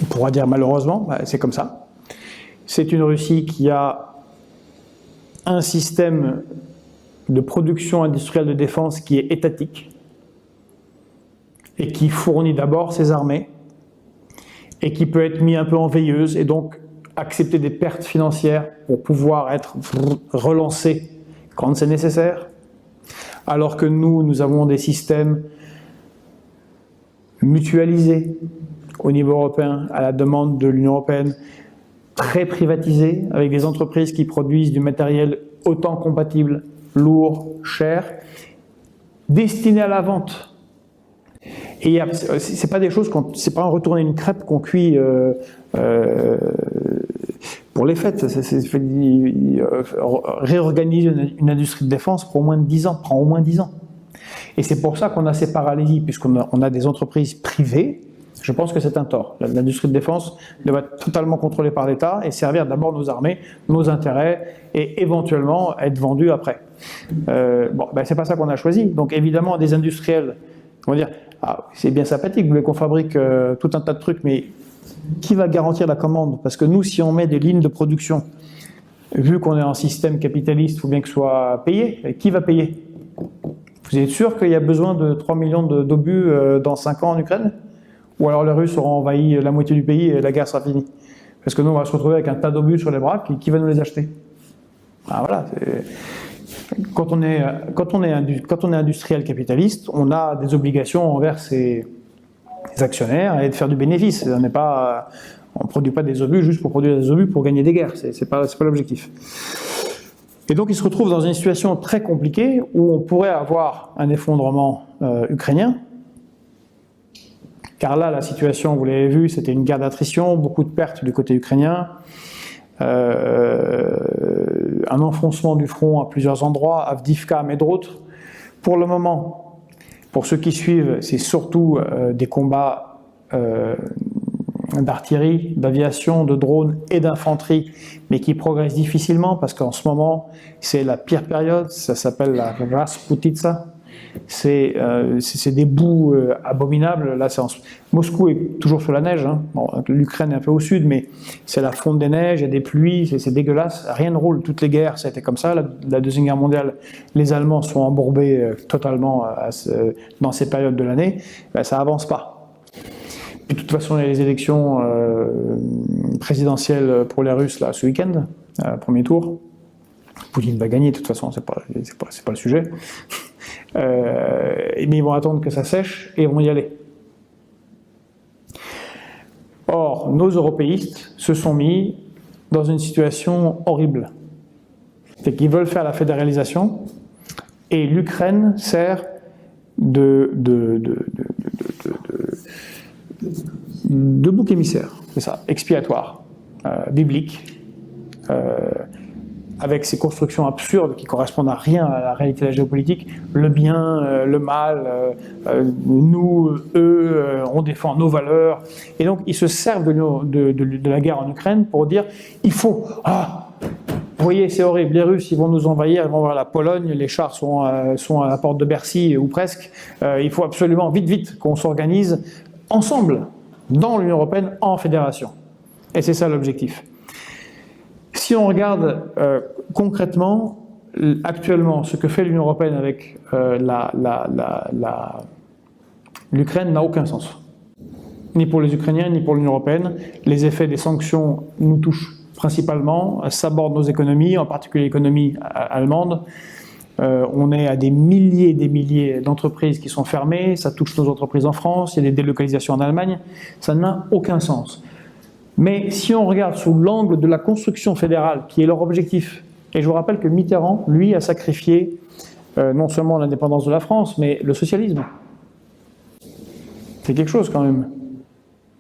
On pourra dire malheureusement, c'est comme ça. C'est une Russie qui a un système de production industrielle de défense qui est étatique et qui fournit d'abord ses armées et qui peut être mis un peu en veilleuse et donc accepter des pertes financières pour pouvoir être relancé quand c'est nécessaire. Alors que nous avons des systèmes mutualisés au niveau européen à la demande de l'Union européenne, très privatisés, avec des entreprises qui produisent du matériel autant compatible, lourd, cher, destiné à la vente. Et c'est pas des choses, c'est pas retourner une crêpe qu'on cuit pour les fêtes. Réorganiser une industrie de défense prend au moins 10 ans. Et c'est pour ça qu'on a ces paralysies, puisqu'on a des entreprises privées. Je pense que c'est un tort. L'industrie de défense doit être totalement contrôlée par l'État et servir d'abord nos armées, nos intérêts et éventuellement être vendue après. C'est pas ça qu'on a choisi. Donc évidemment, des industriels vont dire c'est bien sympathique, vous voulez qu'on fabrique tout un tas de trucs, mais qui va garantir la commande? Parce que nous, si on met des lignes de production, vu qu'on est en système capitaliste, il faut bien que ce soit payé. Et qui va payer? Vous êtes sûr qu'il y a besoin de 3 millions d'obus dans 5 ans en Ukraine? Ou alors les Russes auront envahi la moitié du pays et la guerre sera finie. Parce que nous, on va se retrouver avec un tas d'obus sur les bras, qui va nous les acheter? Voilà. Quand on est industriel capitaliste, on a des obligations envers ses actionnaires et de faire du bénéfice. On ne produit pas des obus juste pour produire des obus pour gagner des guerres. C'est pas l'objectif. Et donc, il se retrouve dans une situation très compliquée où on pourrait avoir un effondrement ukrainien. Car là, la situation, vous l'avez vu, c'était une guerre d'attrition, beaucoup de pertes du côté ukrainien, un enfoncement du front à plusieurs endroits, Avdiivka, mais d'autres. Pour le moment, pour ceux qui suivent, c'est surtout des combats d'artillerie, d'aviation, de drones et d'infanterie, mais qui progressent difficilement parce qu'en ce moment, c'est la pire période, ça s'appelle la Rasputitsa. C'est des boues abominables. Là, Moscou est toujours sous la neige. Bon, l'Ukraine est un peu au sud, mais c'est la fonte des neiges, il y a des pluies, c'est dégueulasse. Rien ne roule. Toutes les guerres, ça a été comme ça. La Deuxième Guerre mondiale, les Allemands sont embourbés totalement dans ces périodes de l'année. Ça avance pas. Et de toute façon, il y a les élections présidentielles pour les Russes là, ce week-end, premier tour. Poutine va gagner, de toute façon, c'est pas le sujet. Mais ils vont attendre que ça sèche et ils vont y aller. Or, nos européistes se sont mis dans une situation horrible. C'est qu'ils veulent faire la fédéralisation et l'Ukraine sert de bouc émissaire, c'est ça, expiatoire, biblique, avec ces constructions absurdes qui correspondent à rien à la réalité de la géopolitique, le bien, le mal, nous, eux, on défend nos valeurs. Et donc, ils se servent de la guerre en Ukraine pour dire, il faut... vous voyez, c'est horrible, les Russes, ils vont nous envahir, ils vont vers la Pologne, les chars sont à la porte de Bercy, ou presque. Il faut absolument, vite, qu'on s'organise ensemble, dans l'Union européenne, en fédération. Et c'est ça l'objectif. Si on regarde concrètement, actuellement, ce que fait l'Union européenne avec l'Ukraine n'a aucun sens. Ni pour les Ukrainiens, ni pour l'Union européenne. Les effets des sanctions nous touchent principalement, sabordent nos économies, en particulier l'économie allemande. On est à des milliers et des milliers d'entreprises qui sont fermées, ça touche nos entreprises en France, il y a des délocalisations en Allemagne, ça n'a aucun sens. Mais si on regarde sous l'angle de la construction fédérale, qui est leur objectif, et je vous rappelle que Mitterrand, lui, a sacrifié non seulement l'indépendance de la France, mais le socialisme. C'est quelque chose quand même,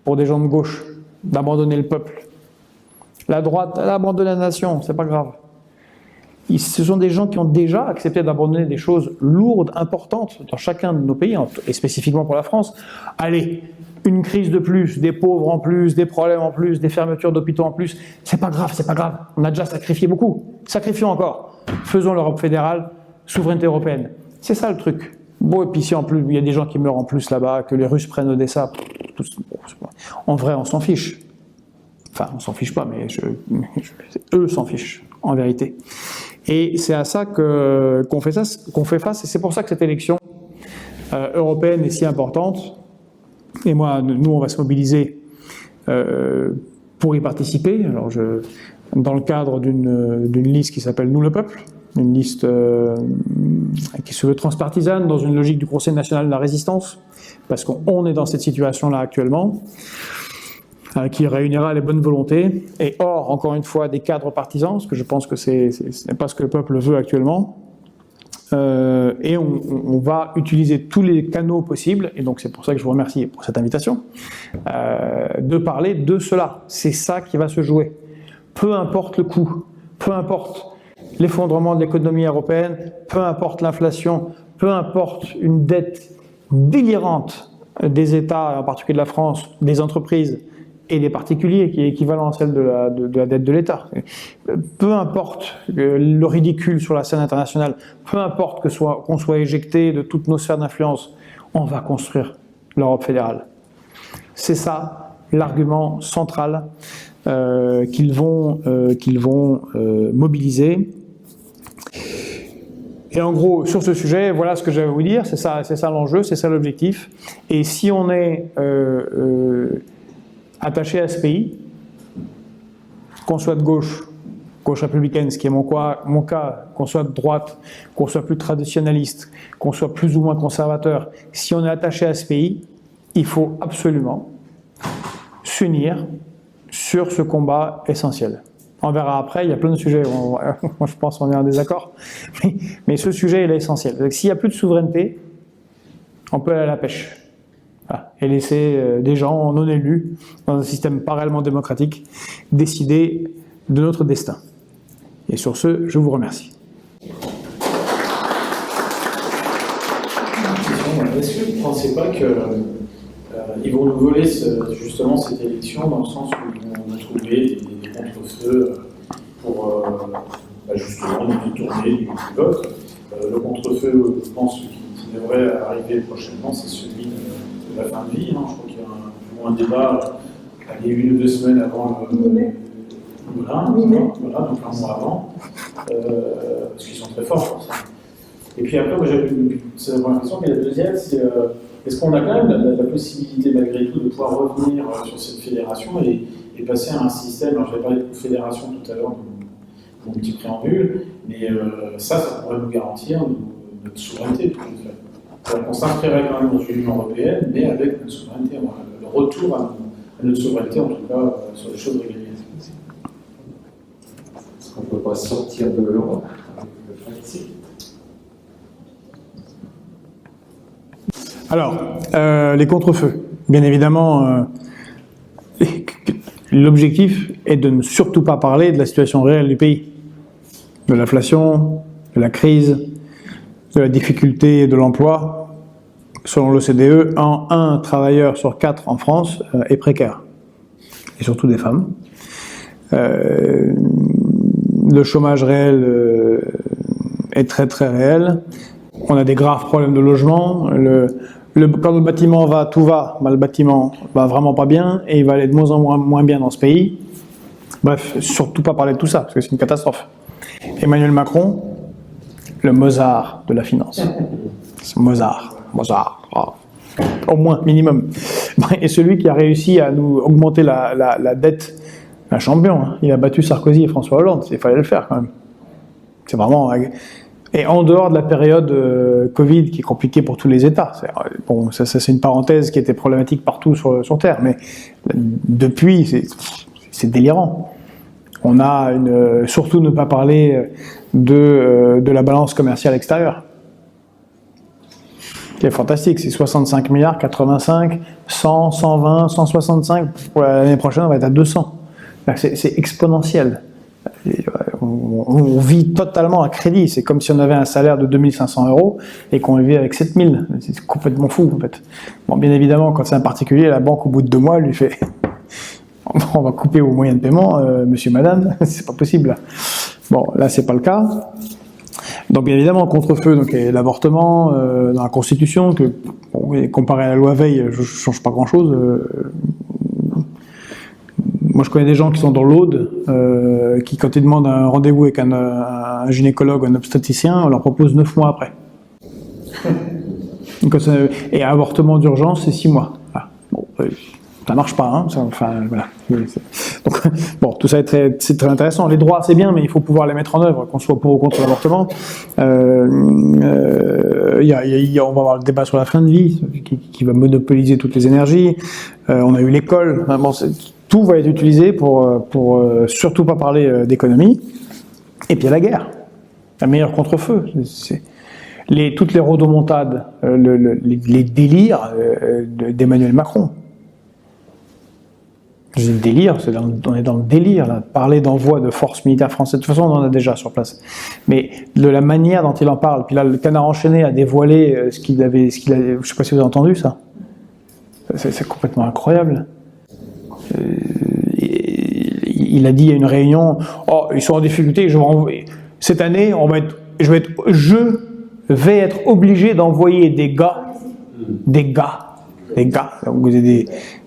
pour des gens de gauche, d'abandonner le peuple. La droite, elle a abandonné la nation, c'est pas grave. Ce sont des gens qui ont déjà accepté d'abandonner des choses lourdes, importantes dans chacun de nos pays, et spécifiquement pour la France. Allez, une crise de plus, des pauvres en plus, des problèmes en plus, des fermetures d'hôpitaux en plus, c'est pas grave, on a déjà sacrifié beaucoup, sacrifions encore. Faisons l'Europe fédérale, souveraineté européenne. C'est ça le truc. Bon, et puis si en plus il y a des gens qui meurent en plus là-bas, que les Russes prennent Odessa, en vrai on s'en fiche. Enfin, on s'en fiche pas, mais eux s'en fichent, en vérité. Et c'est à ça qu'on fait face, et c'est pour ça que cette élection européenne est si importante. Et moi, nous, on va se mobiliser pour y participer. Alors, dans le cadre d'une liste qui s'appelle Nous le peuple, une liste qui se veut transpartisane, dans une logique du Conseil national de la résistance, parce qu'on est dans cette situation-là actuellement, qui réunira les bonnes volontés, et hors, encore une fois, des cadres partisans, parce que je pense que ce n'est pas ce que le peuple veut actuellement. Et on va utiliser tous les canaux possibles, et donc c'est pour ça que je vous remercie pour cette invitation, de parler de cela. C'est ça qui va se jouer. Peu importe le coût, peu importe l'effondrement de l'économie européenne, peu importe l'inflation, peu importe une dette délirante des États, en particulier de la France, des entreprises et des particuliers, qui est équivalent à celle de la dette de l'État. Peu importe le ridicule sur la scène internationale, peu importe qu'on soit éjecté de toutes nos sphères d'influence, on va construire l'Europe fédérale. C'est ça l'argument central qu'ils vont mobiliser. Et en gros, sur ce sujet, voilà ce que j'avais à vous dire, c'est ça l'enjeu, c'est ça l'objectif. Et si on est attaché à ce pays, qu'on soit de gauche républicaine, ce qui est mon cas, qu'on soit de droite, qu'on soit plus traditionnaliste, qu'on soit plus ou moins conservateur, si on est attaché à ce pays, il faut absolument s'unir sur ce combat essentiel. On verra après, il y a plein de sujets où je pense qu'on est en désaccord, mais ce sujet il est essentiel. S'il n'y a plus de souveraineté, on peut aller à la pêche. Voilà. Et laisser des gens non élus, dans un système pas réellement démocratique, décider de notre destin. Et sur ce, je vous remercie. Est-ce que vous ne pensez pas qu'ils vont nous voler justement cette élection, dans le sens où ils vont trouver des contre-feux pour justement nous détourner du vote? Le contre-feu, je pense, qui devrait arriver prochainement, c'est celui de la fin de vie. Hein. Je crois qu'il y a un débat, il y a 1 ou 2 semaines avant le... Voilà, donc un mois avant, parce qu'ils sont très forts pour ça. Et puis après, moi c'est la première question, mais la deuxième, c'est est-ce qu'on a quand même la possibilité malgré tout de pouvoir revenir sur cette fédération et passer à un système, alors je vais parler de fédération tout à l'heure, mon petit préambule, mais ça pourrait nous garantir notre souveraineté. On s'inscrirait quand même dans une Union européenne, mais avec notre souveraineté, le retour à notre souveraineté, en tout cas, sur les choses régaliennes. Est-ce qu'on ne peut pas sortir de l'Europe avec le Brexit? Alors, les contre-feux. Bien évidemment, l'objectif est de ne surtout pas parler de la situation réelle du pays, de l'inflation, de la crise, de la difficulté de l'emploi. Selon l'OCDE, 1 travailleur sur 4 en France est précaire, et surtout des femmes. Le chômage réel est très très réel. On a des graves problèmes de logement. Quand le bâtiment va, tout va. Le bâtiment va vraiment pas bien et il va aller de moins en moins bien dans ce pays. Bref, surtout pas parler de tout ça, parce que c'est une catastrophe. Emmanuel Macron le Mozart de la finance. C'est Mozart. Au moins, minimum. Et celui qui a réussi à nous augmenter la dette, un champion, hein. Il a battu Sarkozy et François Hollande, il fallait le faire quand même. C'est vraiment... Et en dehors de la période Covid qui est compliquée pour tous les États. Bon, ça c'est une parenthèse qui était problématique partout sur Terre, mais depuis, c'est délirant. On a surtout ne pas parler de la balance commerciale extérieure. C'est fantastique, c'est 65 milliards, 85, 100, 120, 165. Pour l'année prochaine, on va être à 200. C'est exponentiel. On vit totalement à crédit. C'est comme si on avait un salaire de 2500 € et qu'on vivait avec 7000. C'est complètement fou, en fait. Bon, bien évidemment, quand c'est un particulier, la banque, au bout de 2 mois, lui fait on va couper vos moyens de paiement, monsieur, madame, c'est pas possible. Bon, là, c'est pas le cas. Donc, bien évidemment, contre-feu, donc l'avortement dans la Constitution, que comparé à la loi Veil, je change pas grand-chose. Moi, je connais des gens qui sont dans l'Aude, qui, quand ils demandent un rendez-vous avec un gynécologue ou un obstétricien, on leur propose 9 mois après. Et un avortement d'urgence, c'est 6 mois. Voilà. Bon, ça marche pas, hein. Voilà. Donc, bon, tout ça c'est très intéressant. Les droits, c'est bien, mais il faut pouvoir les mettre en œuvre, qu'on soit pour ou contre l'avortement. On va avoir le débat sur la fin de vie, qui va monopoliser toutes les énergies. On a eu l'école. Bon, tout va être utilisé pour surtout pas parler d'économie. Et puis il y a la guerre, la meilleure contre-feu. Toutes les rodomontades, les délires d'Emmanuel Macron. Je dis délire, on est dans le délire, là. Parler d'envoi de forces militaires françaises, de toute façon on en a déjà sur place. Mais de la manière dont il en parle, puis là le Canard enchaîné a dévoilé ce qu'il avait, je ne sais pas si vous avez entendu ça. C'est complètement incroyable. Il a dit à une réunion, ils sont en difficulté, cette année, je vais être obligé d'envoyer des gars. Donc,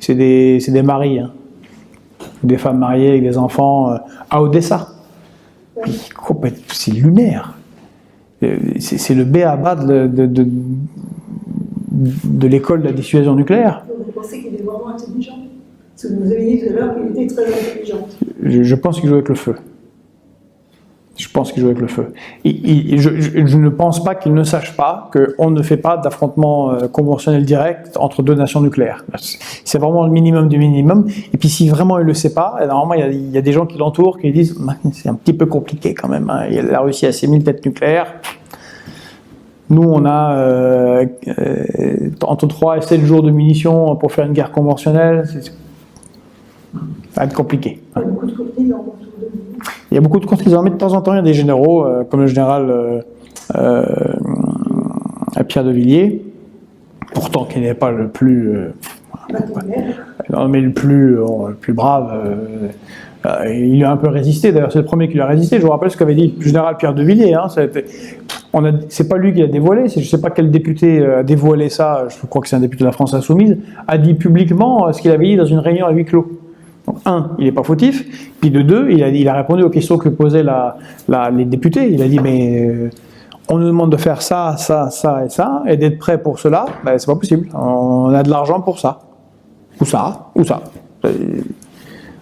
c'est des maris, hein. Des femmes mariées avec des enfants à Odessa. C'est lunaire. C'est le b.a.-ba de l'école de la dissuasion nucléaire. Vous pensez qu'il est vraiment intelligent? Parce que vous avez dit tout à l'heure qu'il était très intelligent. Je pense qu'il joue avec le feu. Je ne pense pas qu'il ne sache pas qu'on ne fait pas d'affrontement conventionnel direct entre deux nations nucléaires. C'est vraiment le minimum du minimum. Et puis si vraiment il ne le sait pas, normalement il y a des gens qui l'entourent qui disent c'est un petit peu compliqué quand même. Hein. La Russie a 6000 têtes nucléaires. Nous, on a entre 3 et 7 jours de munitions pour faire une guerre conventionnelle. Ça va être compliqué. Il y a beaucoup de courtisans autour de nous. Il y a beaucoup de courtisans, mais de temps en temps, il y a des généraux, comme le général Pierre de Villiers, pourtant qui n'est pas le plus... non, mais le plus brave. Il a un peu résisté, d'ailleurs c'est le premier qui lui a résisté. Je vous rappelle ce qu'avait dit le général Pierre de Villiers. Hein, c'est pas lui qui l'a dévoilé, je ne sais pas quel député a dévoilé ça, je crois que c'est un député de la France Insoumise, a dit publiquement ce qu'il avait dit dans une réunion à huis clos. Donc, il n'est pas fautif, puis de 2, il a répondu aux questions que posaient les députés. Il a dit, mais on nous demande de faire ça, ça, ça et ça, et d'être prêt pour cela, c'est pas possible. On a de l'argent pour ça. Ou ça, ou ça.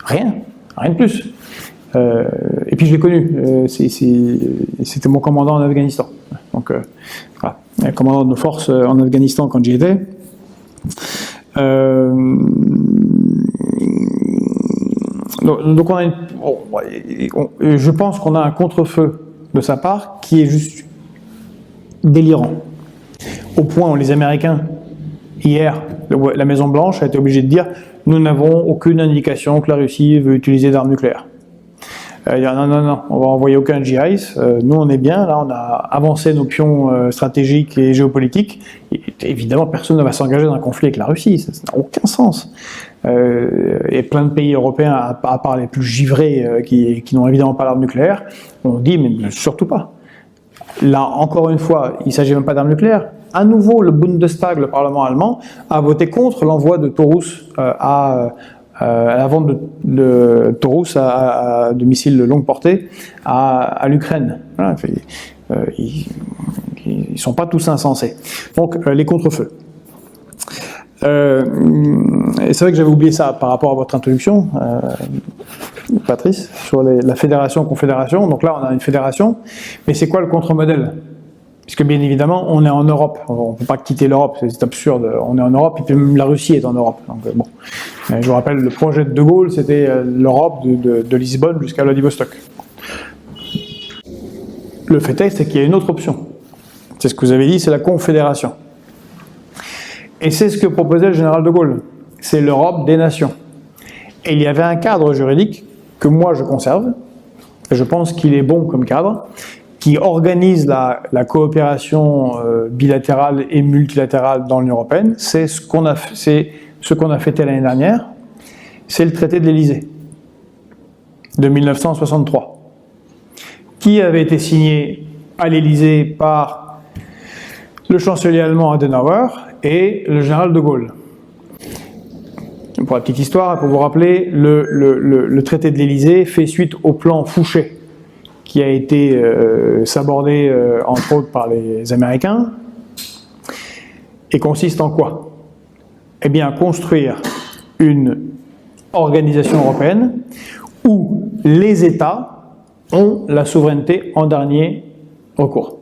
Rien de plus. Et puis je l'ai connu, c'était mon commandant en Afghanistan. Donc, voilà, le commandant de nos forces en Afghanistan quand j'y étais. Donc je pense qu'on a un contre-feu de sa part qui est juste délirant. Au point où les Américains, hier, la Maison-Blanche a été obligée de dire « Nous n'avons aucune indication que la Russie veut utiliser d'armes nucléaires ». Non, on va envoyer aucun GIs. Nous, on est bien. Là, on a avancé nos pions stratégiques et géopolitiques. Et, évidemment, personne ne va s'engager dans un conflit avec la Russie. Ça n'a aucun sens. Et plein de pays européens, à part les plus givrés, qui n'ont évidemment pas l'arme nucléaire, on dit mais surtout pas. Là, encore une fois, il ne s'agit même pas d'armes nucléaires. À nouveau, le Bundestag, le Parlement allemand, a voté contre l'envoi de Taurus la vente de Taurus de missiles de longue portée à l'Ukraine. Voilà, ils ne sont pas tous insensés. Donc, les contre-feux. Et c'est vrai que j'avais oublié ça par rapport à votre introduction, Patrice, sur la fédération-confédération. Donc là, on a une fédération, mais c'est quoi le contre-modèle? Puisque bien évidemment, on est en Europe, on ne peut pas quitter l'Europe, c'est absurde, on est en Europe, et puis même la Russie est en Europe. Donc, bon. Je vous rappelle, le projet de Gaulle, c'était l'Europe de Lisbonne jusqu'à Vladivostok. Le fait est, c'est qu'il y a une autre option. C'est ce que vous avez dit, c'est la confédération. Et c'est ce que proposait le général de Gaulle. C'est l'Europe des nations. Et il y avait un cadre juridique que moi je conserve, et je pense qu'il est bon comme cadre, qui organise la coopération bilatérale et multilatérale dans l'Union européenne. C'est ce qu'on a fêté l'année dernière. C'est le traité de l'Élysée de 1963, qui avait été signé à l'Élysée par le chancelier allemand Adenauer et le général de Gaulle. Pour la petite histoire, pour vous rappeler, le traité de l'Élysée fait suite au plan Fouché, qui a été sabordé entre autres par les Américains, et consiste en quoi? Eh bien, à construire une organisation européenne où les États ont la souveraineté en dernier recours.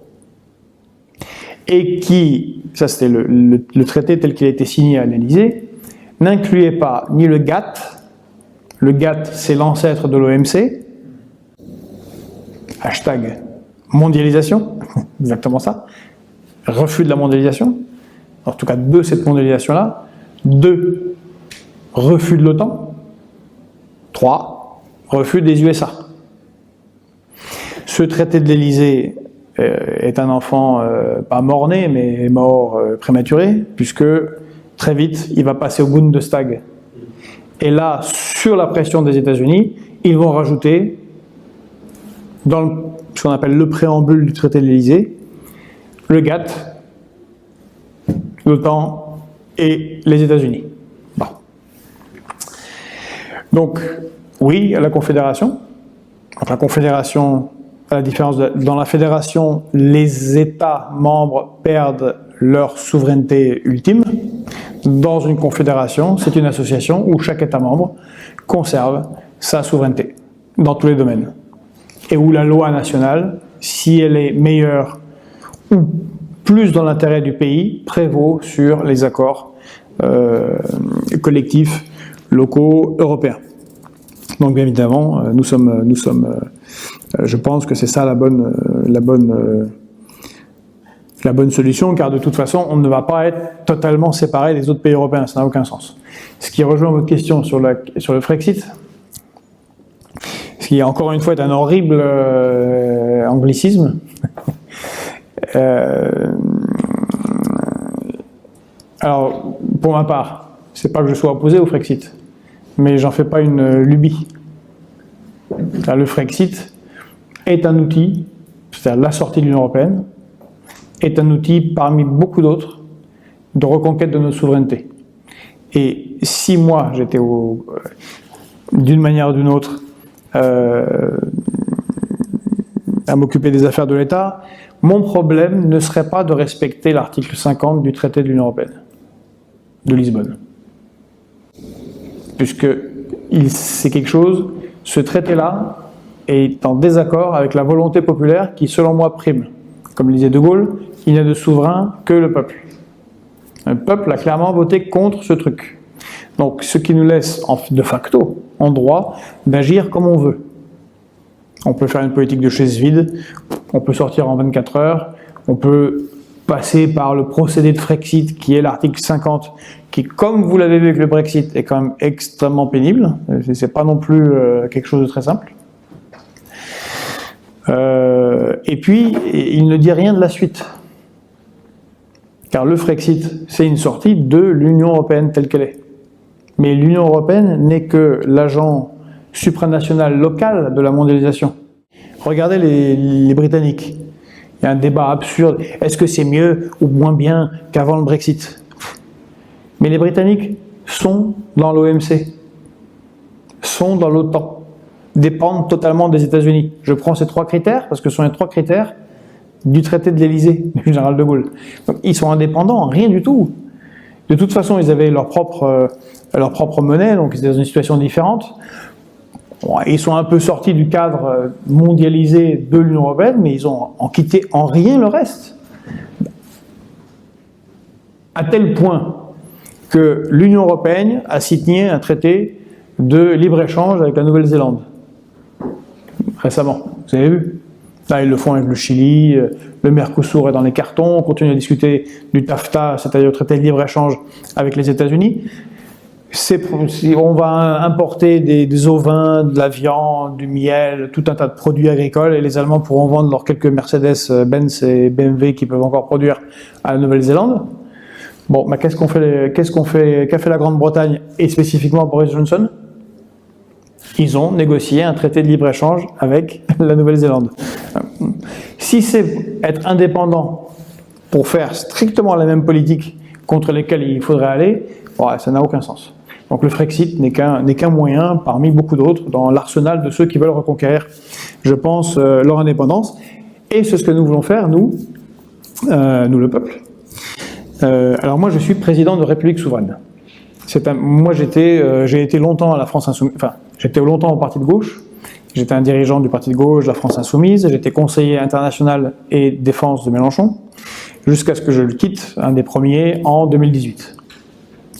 Et qui, ça c'était le traité tel qu'il a été signé à l'Élysée, n'incluait pas ni le GATT. Le GATT, c'est l'ancêtre de l'OMC. Hashtag mondialisation, exactement ça. Refus de la mondialisation, en tout cas de cette mondialisation-là. 2, refus de l'OTAN. 3, refus des USA. Ce traité de l'Élysée est un enfant pas mort-né, mais mort prématuré, puisque très vite, il va passer au Bundestag. Et là, sur la pression des États-Unis, ils vont rajouter, dans ce qu'on appelle le préambule du traité de l'Élysée, le GATT, l'OTAN et les États-Unis. Bon. Donc, oui, à la Confédération. Donc, la Confédération, à la différence dans la Fédération, les États membres perdent leur souveraineté ultime. Dans une confédération, c'est une association où chaque État membre conserve sa souveraineté dans tous les domaines. Et où la loi nationale, si elle est meilleure ou plus dans l'intérêt du pays, prévaut sur les accords collectifs, locaux, européens. Donc bien évidemment, nous sommes je pense que c'est ça la bonne solution, car de toute façon, on ne va pas être totalement séparé des autres pays européens, ça n'a aucun sens. Ce qui rejoint votre question sur le Frexit, ce qui encore une fois est un horrible anglicisme. Alors, pour ma part, c'est pas que je sois opposé au Frexit, mais j'en fais pas une lubie. Le Frexit est un outil, c'est-à-dire la sortie de l'Union européenne, est un outil parmi beaucoup d'autres de reconquête de notre souveraineté. Et si moi j'étais d'une manière ou d'une autre à m'occuper des affaires de l'État, mon problème ne serait pas de respecter l'article 50 du traité de l'Union européenne, de Lisbonne. Puisque c'est quelque chose, ce traité-là est en désaccord avec la volonté populaire qui, selon moi, prime. Comme le disait De Gaulle, il n'y a de souverain que le peuple. Le peuple a clairement voté contre ce truc. Donc, ce qui nous laisse de facto en droit d'agir comme on veut. On peut faire une politique de chaises vides, on peut sortir en 24 heures, on peut passer par le procédé de Frexit qui est l'article 50, qui, comme vous l'avez vu avec le Brexit, est quand même extrêmement pénible. C'est pas non plus quelque chose de très simple. Et puis, il ne dit rien de la suite. Car le Frexit, c'est une sortie de l'Union européenne telle qu'elle est. Mais l'Union européenne n'est que l'agent supranational local de la mondialisation. Regardez les Britanniques. Il y a un débat absurde. Est-ce que c'est mieux ou moins bien qu'avant le Brexit? Mais les Britanniques sont dans l'OMC. sont dans l'OTAN, dépendent totalement des États-Unis. Je prends ces 3 critères parce que ce sont les 3 critères du traité de l'Élysée du général de Gaulle. Donc, ils sont indépendants, rien du tout. De toute façon, ils avaient leur propre monnaie, donc ils étaient dans une situation différente. Bon, ils sont un peu sortis du cadre mondialisé de l'Union européenne, mais ils ont en quitté en rien le reste. À tel point que l'Union européenne a signé un traité de libre-échange avec la Nouvelle-Zélande. Récemment, vous avez vu? Là, ils le font avec le Chili, le Mercosur est dans les cartons, on continue à discuter du TAFTA, c'est-à-dire le traité de libre-échange avec les États-Unis. On va importer des ovins, de la viande, du miel, tout un tas de produits agricoles, et les Allemands pourront vendre leurs quelques Mercedes, Benz et BMW qu'ils peuvent encore produire à la Nouvelle-Zélande. Bon, bah, qu'a fait la Grande-Bretagne, et spécifiquement Boris Johnson? Ils ont négocié un traité de libre-échange avec la Nouvelle-Zélande. Si c'est être indépendant pour faire strictement la même politique contre lesquelles il faudrait aller, ouais, ça n'a aucun sens. Donc le Frexit n'est qu'un moyen parmi beaucoup d'autres dans l'arsenal de ceux qui veulent reconquérir, je pense, leur indépendance. Et c'est ce que nous voulons faire, nous le peuple. Alors moi, je suis président de République souveraine. Moi, j'ai été longtemps à la France Insoumise, enfin, j'étais longtemps au Parti de gauche, j'étais un dirigeant du Parti de gauche, de la France Insoumise, j'étais conseiller international et défense de Mélenchon, jusqu'à ce que je le quitte, un des premiers, en 2018.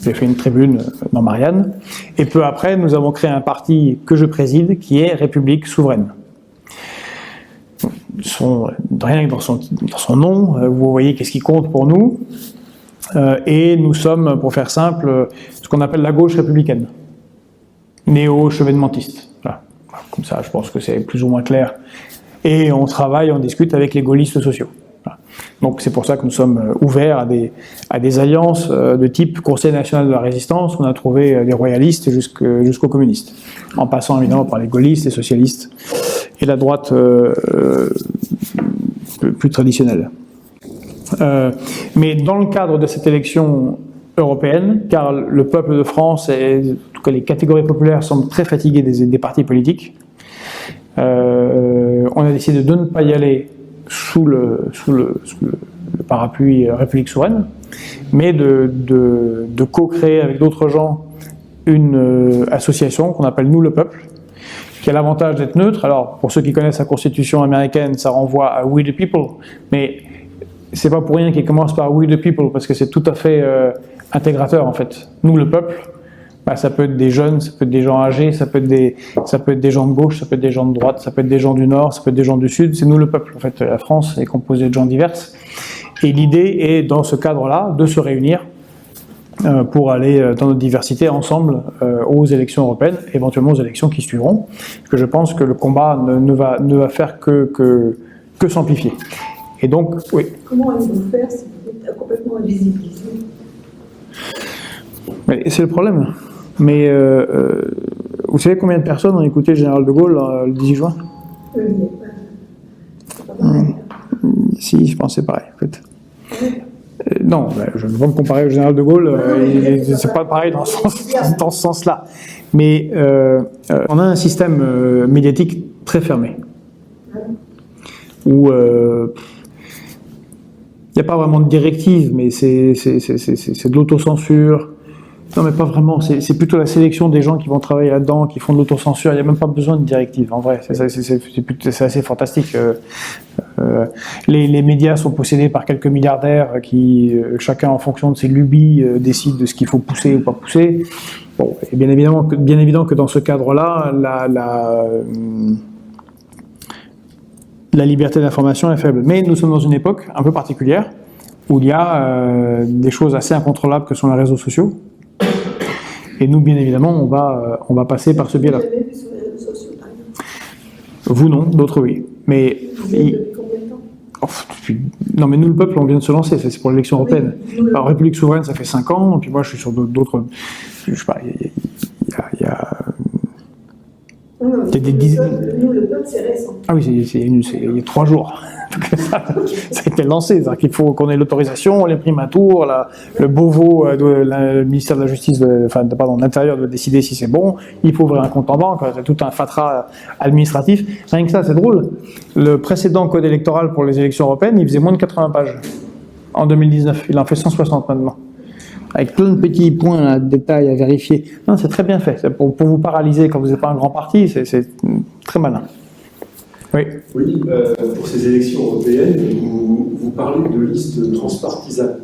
J'ai fait une tribune dans Marianne, et peu après, nous avons créé un parti que je préside, qui est République souveraine. Rien que dans son nom, vous voyez qu'est-ce qui compte pour nous, et nous sommes, pour faire simple, ce qu'on appelle la gauche républicaine, néo-chevènementiste. Voilà. Comme ça, je pense que c'est plus ou moins clair. Et on travaille, on discute avec les gaullistes sociaux. Voilà. Donc c'est pour ça que nous sommes ouverts à des alliances de type Conseil national de la résistance. On a trouvé des royalistes jusqu'aux communistes, en passant évidemment par les gaullistes, les socialistes et la droite plus traditionnelle. Mais dans le cadre de cette élection européenne, car le peuple de France et en tout cas les catégories populaires semblent très fatiguées des partis politiques, on a décidé de ne pas y aller sous le parapluie République souveraine, mais de co-créer avec d'autres gens une association qu'on appelle Nous le peuple, qui a l'avantage d'être neutre. Alors pour ceux qui connaissent la Constitution américaine, ça renvoie à We the People, mais c'est pas pour rien qu'il commence par We the People, parce que c'est tout à fait intégrateur en fait. Nous le peuple, bah, ça peut être des jeunes, ça peut être des gens âgés, ça peut être des gens de gauche, ça peut être des gens de droite, ça peut être des gens du nord, ça peut être des gens du sud, c'est nous le peuple. En fait, la France est composée de gens divers. Et l'idée est, dans ce cadre-là, de se réunir pour aller dans notre diversité ensemble aux élections européennes, éventuellement aux élections qui suivront, parce que je pense que le combat ne va faire que s'amplifier. Et donc, oui. Comment allez-vous faire si vous êtes complètement invisibilisé? C'est le problème. Mais vous savez combien de personnes ont écouté le général de Gaulle le 18 juin? Si, je pense que c'est pareil, en fait. Non, je ne veux pas me comparer au général de Gaulle, c'est pas pareil dans ce sens-là. Mais on a un système médiatique très fermé, où il n'y a pas vraiment de directive, mais c'est de l'autocensure. Non, mais pas vraiment, c'est plutôt la sélection des gens qui vont travailler là-dedans, qui font de l'autocensure. Il n'y a même pas besoin de directive, en vrai, c'est assez fantastique. Les médias sont possédés par quelques milliardaires qui, chacun en fonction de ses lubies, décide de ce qu'il faut pousser ou pas pousser. Bon, et bien évident que dans ce cadre-là, la liberté d'information est faible. Mais nous sommes dans une époque un peu particulière, où il y a des choses assez incontrôlables que sont les réseaux sociaux. Et nous, bien évidemment, on va passer par ce biais-là. Vous avez vu sur les réseaux sociaux, par exemple? Vous non, d'autres oui. Mais Vous êtes depuis combien de temps? non, mais nous, le peuple, on vient de se lancer, c'est pour l'élection européenne. Oui. Alors, République souveraine, ça fait 5 ans, et puis moi, je suis sur d'autres. Je sais pas, il y a Non, des dizaines. Nous, le peuple, c'est récent. Ah oui, il y a 3 jours. Ça a été lancé, c'est-à-dire qu'il faut qu'on ait l'autorisation, les primes à tour, le BOVO, le ministère de la Justice, de l'Intérieur doit décider si c'est bon, il faut ouvrir un compte en banque, c'est tout un fatras administratif. Rien que ça, c'est drôle. Le précédent code électoral pour les élections européennes, il faisait moins de 80 pages en 2019. Il en fait 160 maintenant. Avec plein de petits points, là, de détails à vérifier. Non, c'est très bien fait. C'est pour vous paralyser quand vous n'êtes pas un grand parti, c'est très malin. Oui. Oui, pour ces élections européennes, vous parlez de listes transpartisanes.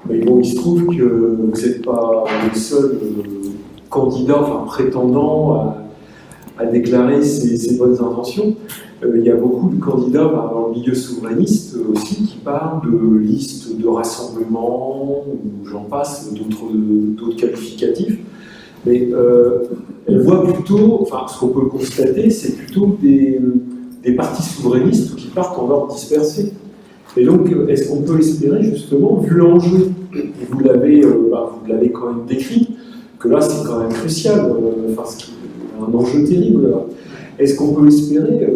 Mais bon, il se trouve que vous n'êtes pas le seul candidat, enfin prétendant à déclarer ses bonnes intentions. Il y a beaucoup de candidats dans le milieu souverainiste aussi qui parlent de listes de rassemblement, ou j'en passe, d'autres qualificatifs. Mais on voit plutôt, enfin ce qu'on peut constater, c'est plutôt des partis souverainistes qui partent en ordre dispersé. Et donc, est-ce qu'on peut espérer justement, vu l'enjeu, vous l'avez quand même décrit, que là c'est quand même crucial, un enjeu terrible. Là. Est-ce qu'on peut espérer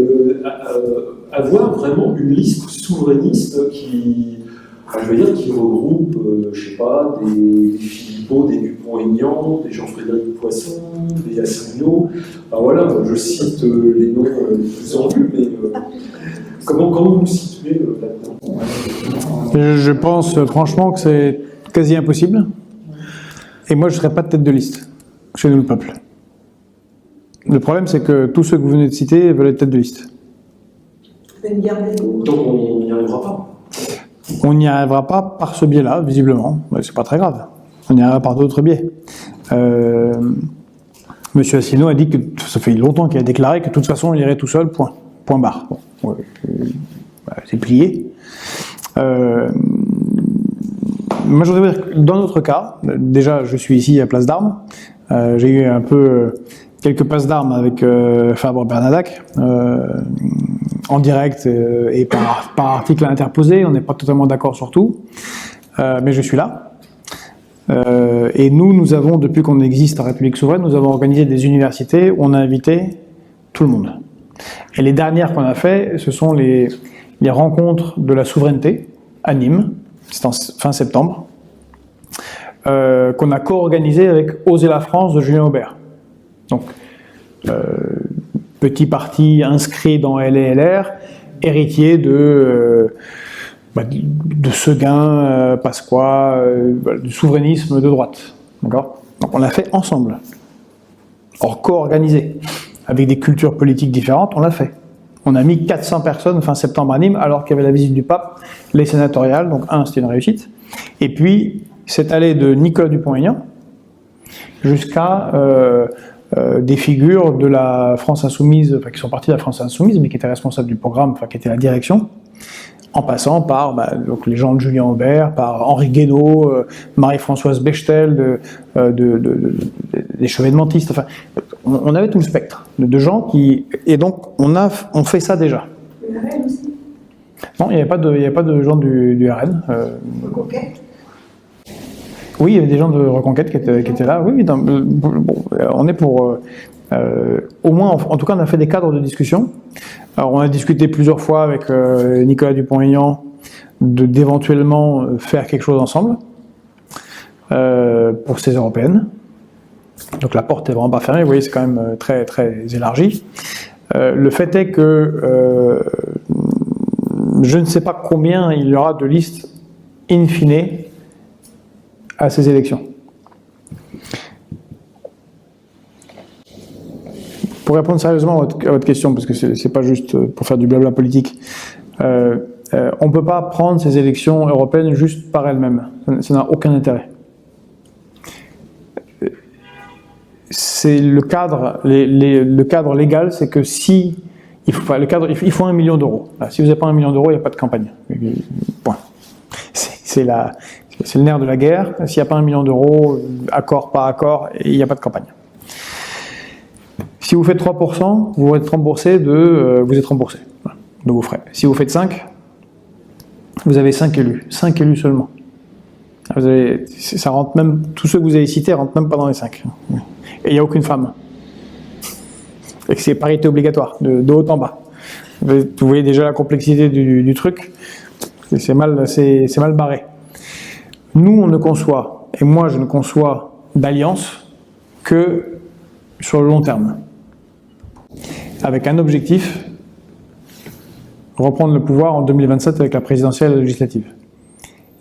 avoir vraiment une liste souverainiste qui regroupe, je sais pas, des Philippot, des Dupont-Aignan, des Jean-Frédéric Poisson, des Asselineau. Enfin, voilà, je cite les noms les plus en vue, mais comment vous vous situez là-dedans? Je pense franchement que c'est quasi impossible. Et moi, je ne serais pas de tête de liste chez nous, le peuple. Le problème, c'est que tous ceux que vous venez de citer veulent être tête de liste. Donc on n'y arrivera pas. On n'y arrivera pas par ce biais-là, visiblement. Mais c'est pas très grave. On y arrivera par d'autres biais. Monsieur Asselineau a dit que ça fait longtemps qu'il a déclaré que de toute façon il irait tout seul. Point barre. Bon, c'est plié. Moi, je voudrais dire que dans notre cas, déjà, je suis ici à Place d'Armes. J'ai eu un peu quelques passes d'armes avec Fabre Bernadac en direct et par article interposé. On n'est pas totalement d'accord sur tout, mais je suis là. Et nous avons, depuis qu'on existe en République souveraine, nous avons organisé des universités où on a invité tout le monde. Et les dernières qu'on a fait, ce sont les rencontres de la souveraineté à Nîmes, c'était en fin septembre, qu'on a co-organisé avec Oser la France de Julien Aubert. Donc, petit parti inscrit dans LR, héritier de Seguin, Pasqua, du souverainisme de droite. D'accord ? Donc on l'a fait ensemble. Or, co-organisé, avec des cultures politiques différentes, on l'a fait. On a mis 400 personnes fin septembre à Nîmes, alors qu'il y avait la visite du pape, les sénatoriales, donc c'était une réussite. Et puis, c'est allé de Nicolas Dupont-Aignan jusqu'à des figures de la France Insoumise, qui sont partis de la France Insoumise, mais qui étaient responsables du programme, qui étaient la direction, en passant par donc les gens de Julien Aubert, par Henri Guénaud, Marie-Françoise Bechtel, des chevènementistes. Enfin, on avait tout le spectre de gens qui... Et donc, on fait ça déjà. Le RN aussi. Non, il n'y avait pas de gens du RN. Reconquête. Oui, il y avait des gens de Reconquête qui étaient là. Oui, on est pour... au moins, en tout cas, on a fait des cadres de discussion. Alors, on a discuté plusieurs fois avec Nicolas Dupont-Aignan d'éventuellement faire quelque chose ensemble pour ces européennes. Donc la porte est vraiment pas fermée, vous voyez, c'est quand même très, très élargi. Le fait est que je ne sais pas combien il y aura de listes in fine à ces élections. Pour répondre sérieusement à votre question, parce que c'est pas juste pour faire du blabla politique, on ne peut pas prendre ces élections européennes juste par elles-mêmes. Ça n'a aucun intérêt. C'est le cadre, le cadre légal, c'est que si il faut 1 million d'euros. Si vous n'avez pas 1 million d'euros, il n'y a pas de campagne. Point. C'est le nerf de la guerre. S'il n'y a pas 1 million d'euros, accord, pas accord, il n'y a pas de campagne. Si vous faites 3%, vous êtes remboursé vous êtes remboursé de vos frais. Si vous faites 5, vous avez 5 élus. 5 élus seulement. Ça rentre même, tous ceux que vous avez cités rentrent même pas dans les 5. Et il n'y a aucune femme. Et que c'est parité obligatoire, de haut en bas. Vous voyez déjà la complexité du truc. C'est mal barré. Nous, on ne conçoit, et moi je ne conçois d'alliance que sur le long terme. Avec un objectif, reprendre le pouvoir en 2027 avec la présidentielle et la législative.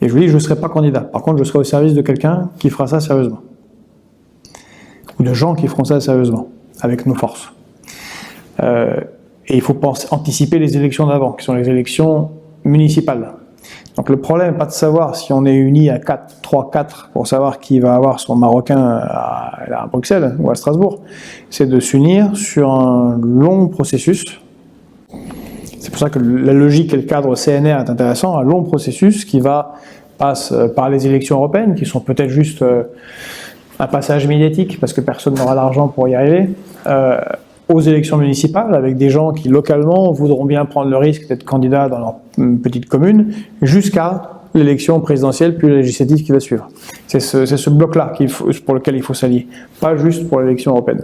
Et je vous dis, je ne serai pas candidat. Par contre, je serai au service de quelqu'un qui fera ça sérieusement. Ou de gens qui feront ça sérieusement, avec nos forces. Et il faut anticiper les élections d'avant, qui sont les élections municipales. Donc le problème n'est pas de savoir si on est unis à 3-4 pour savoir qui va avoir son Marocain à Bruxelles ou à Strasbourg. C'est de s'unir sur un long processus. C'est pour ça que la logique et le cadre CNR est intéressant, un long processus qui passe par les élections européennes, qui sont peut-être juste un passage médiatique, parce que personne n'aura l'argent pour y arriver, aux élections municipales, avec des gens qui, localement, voudront bien prendre le risque d'être candidats dans leur petite commune, jusqu'à l'élection présidentielle, puis la législative qui va suivre. C'est ce bloc-là pour lequel il faut s'allier, pas juste pour l'élection européenne.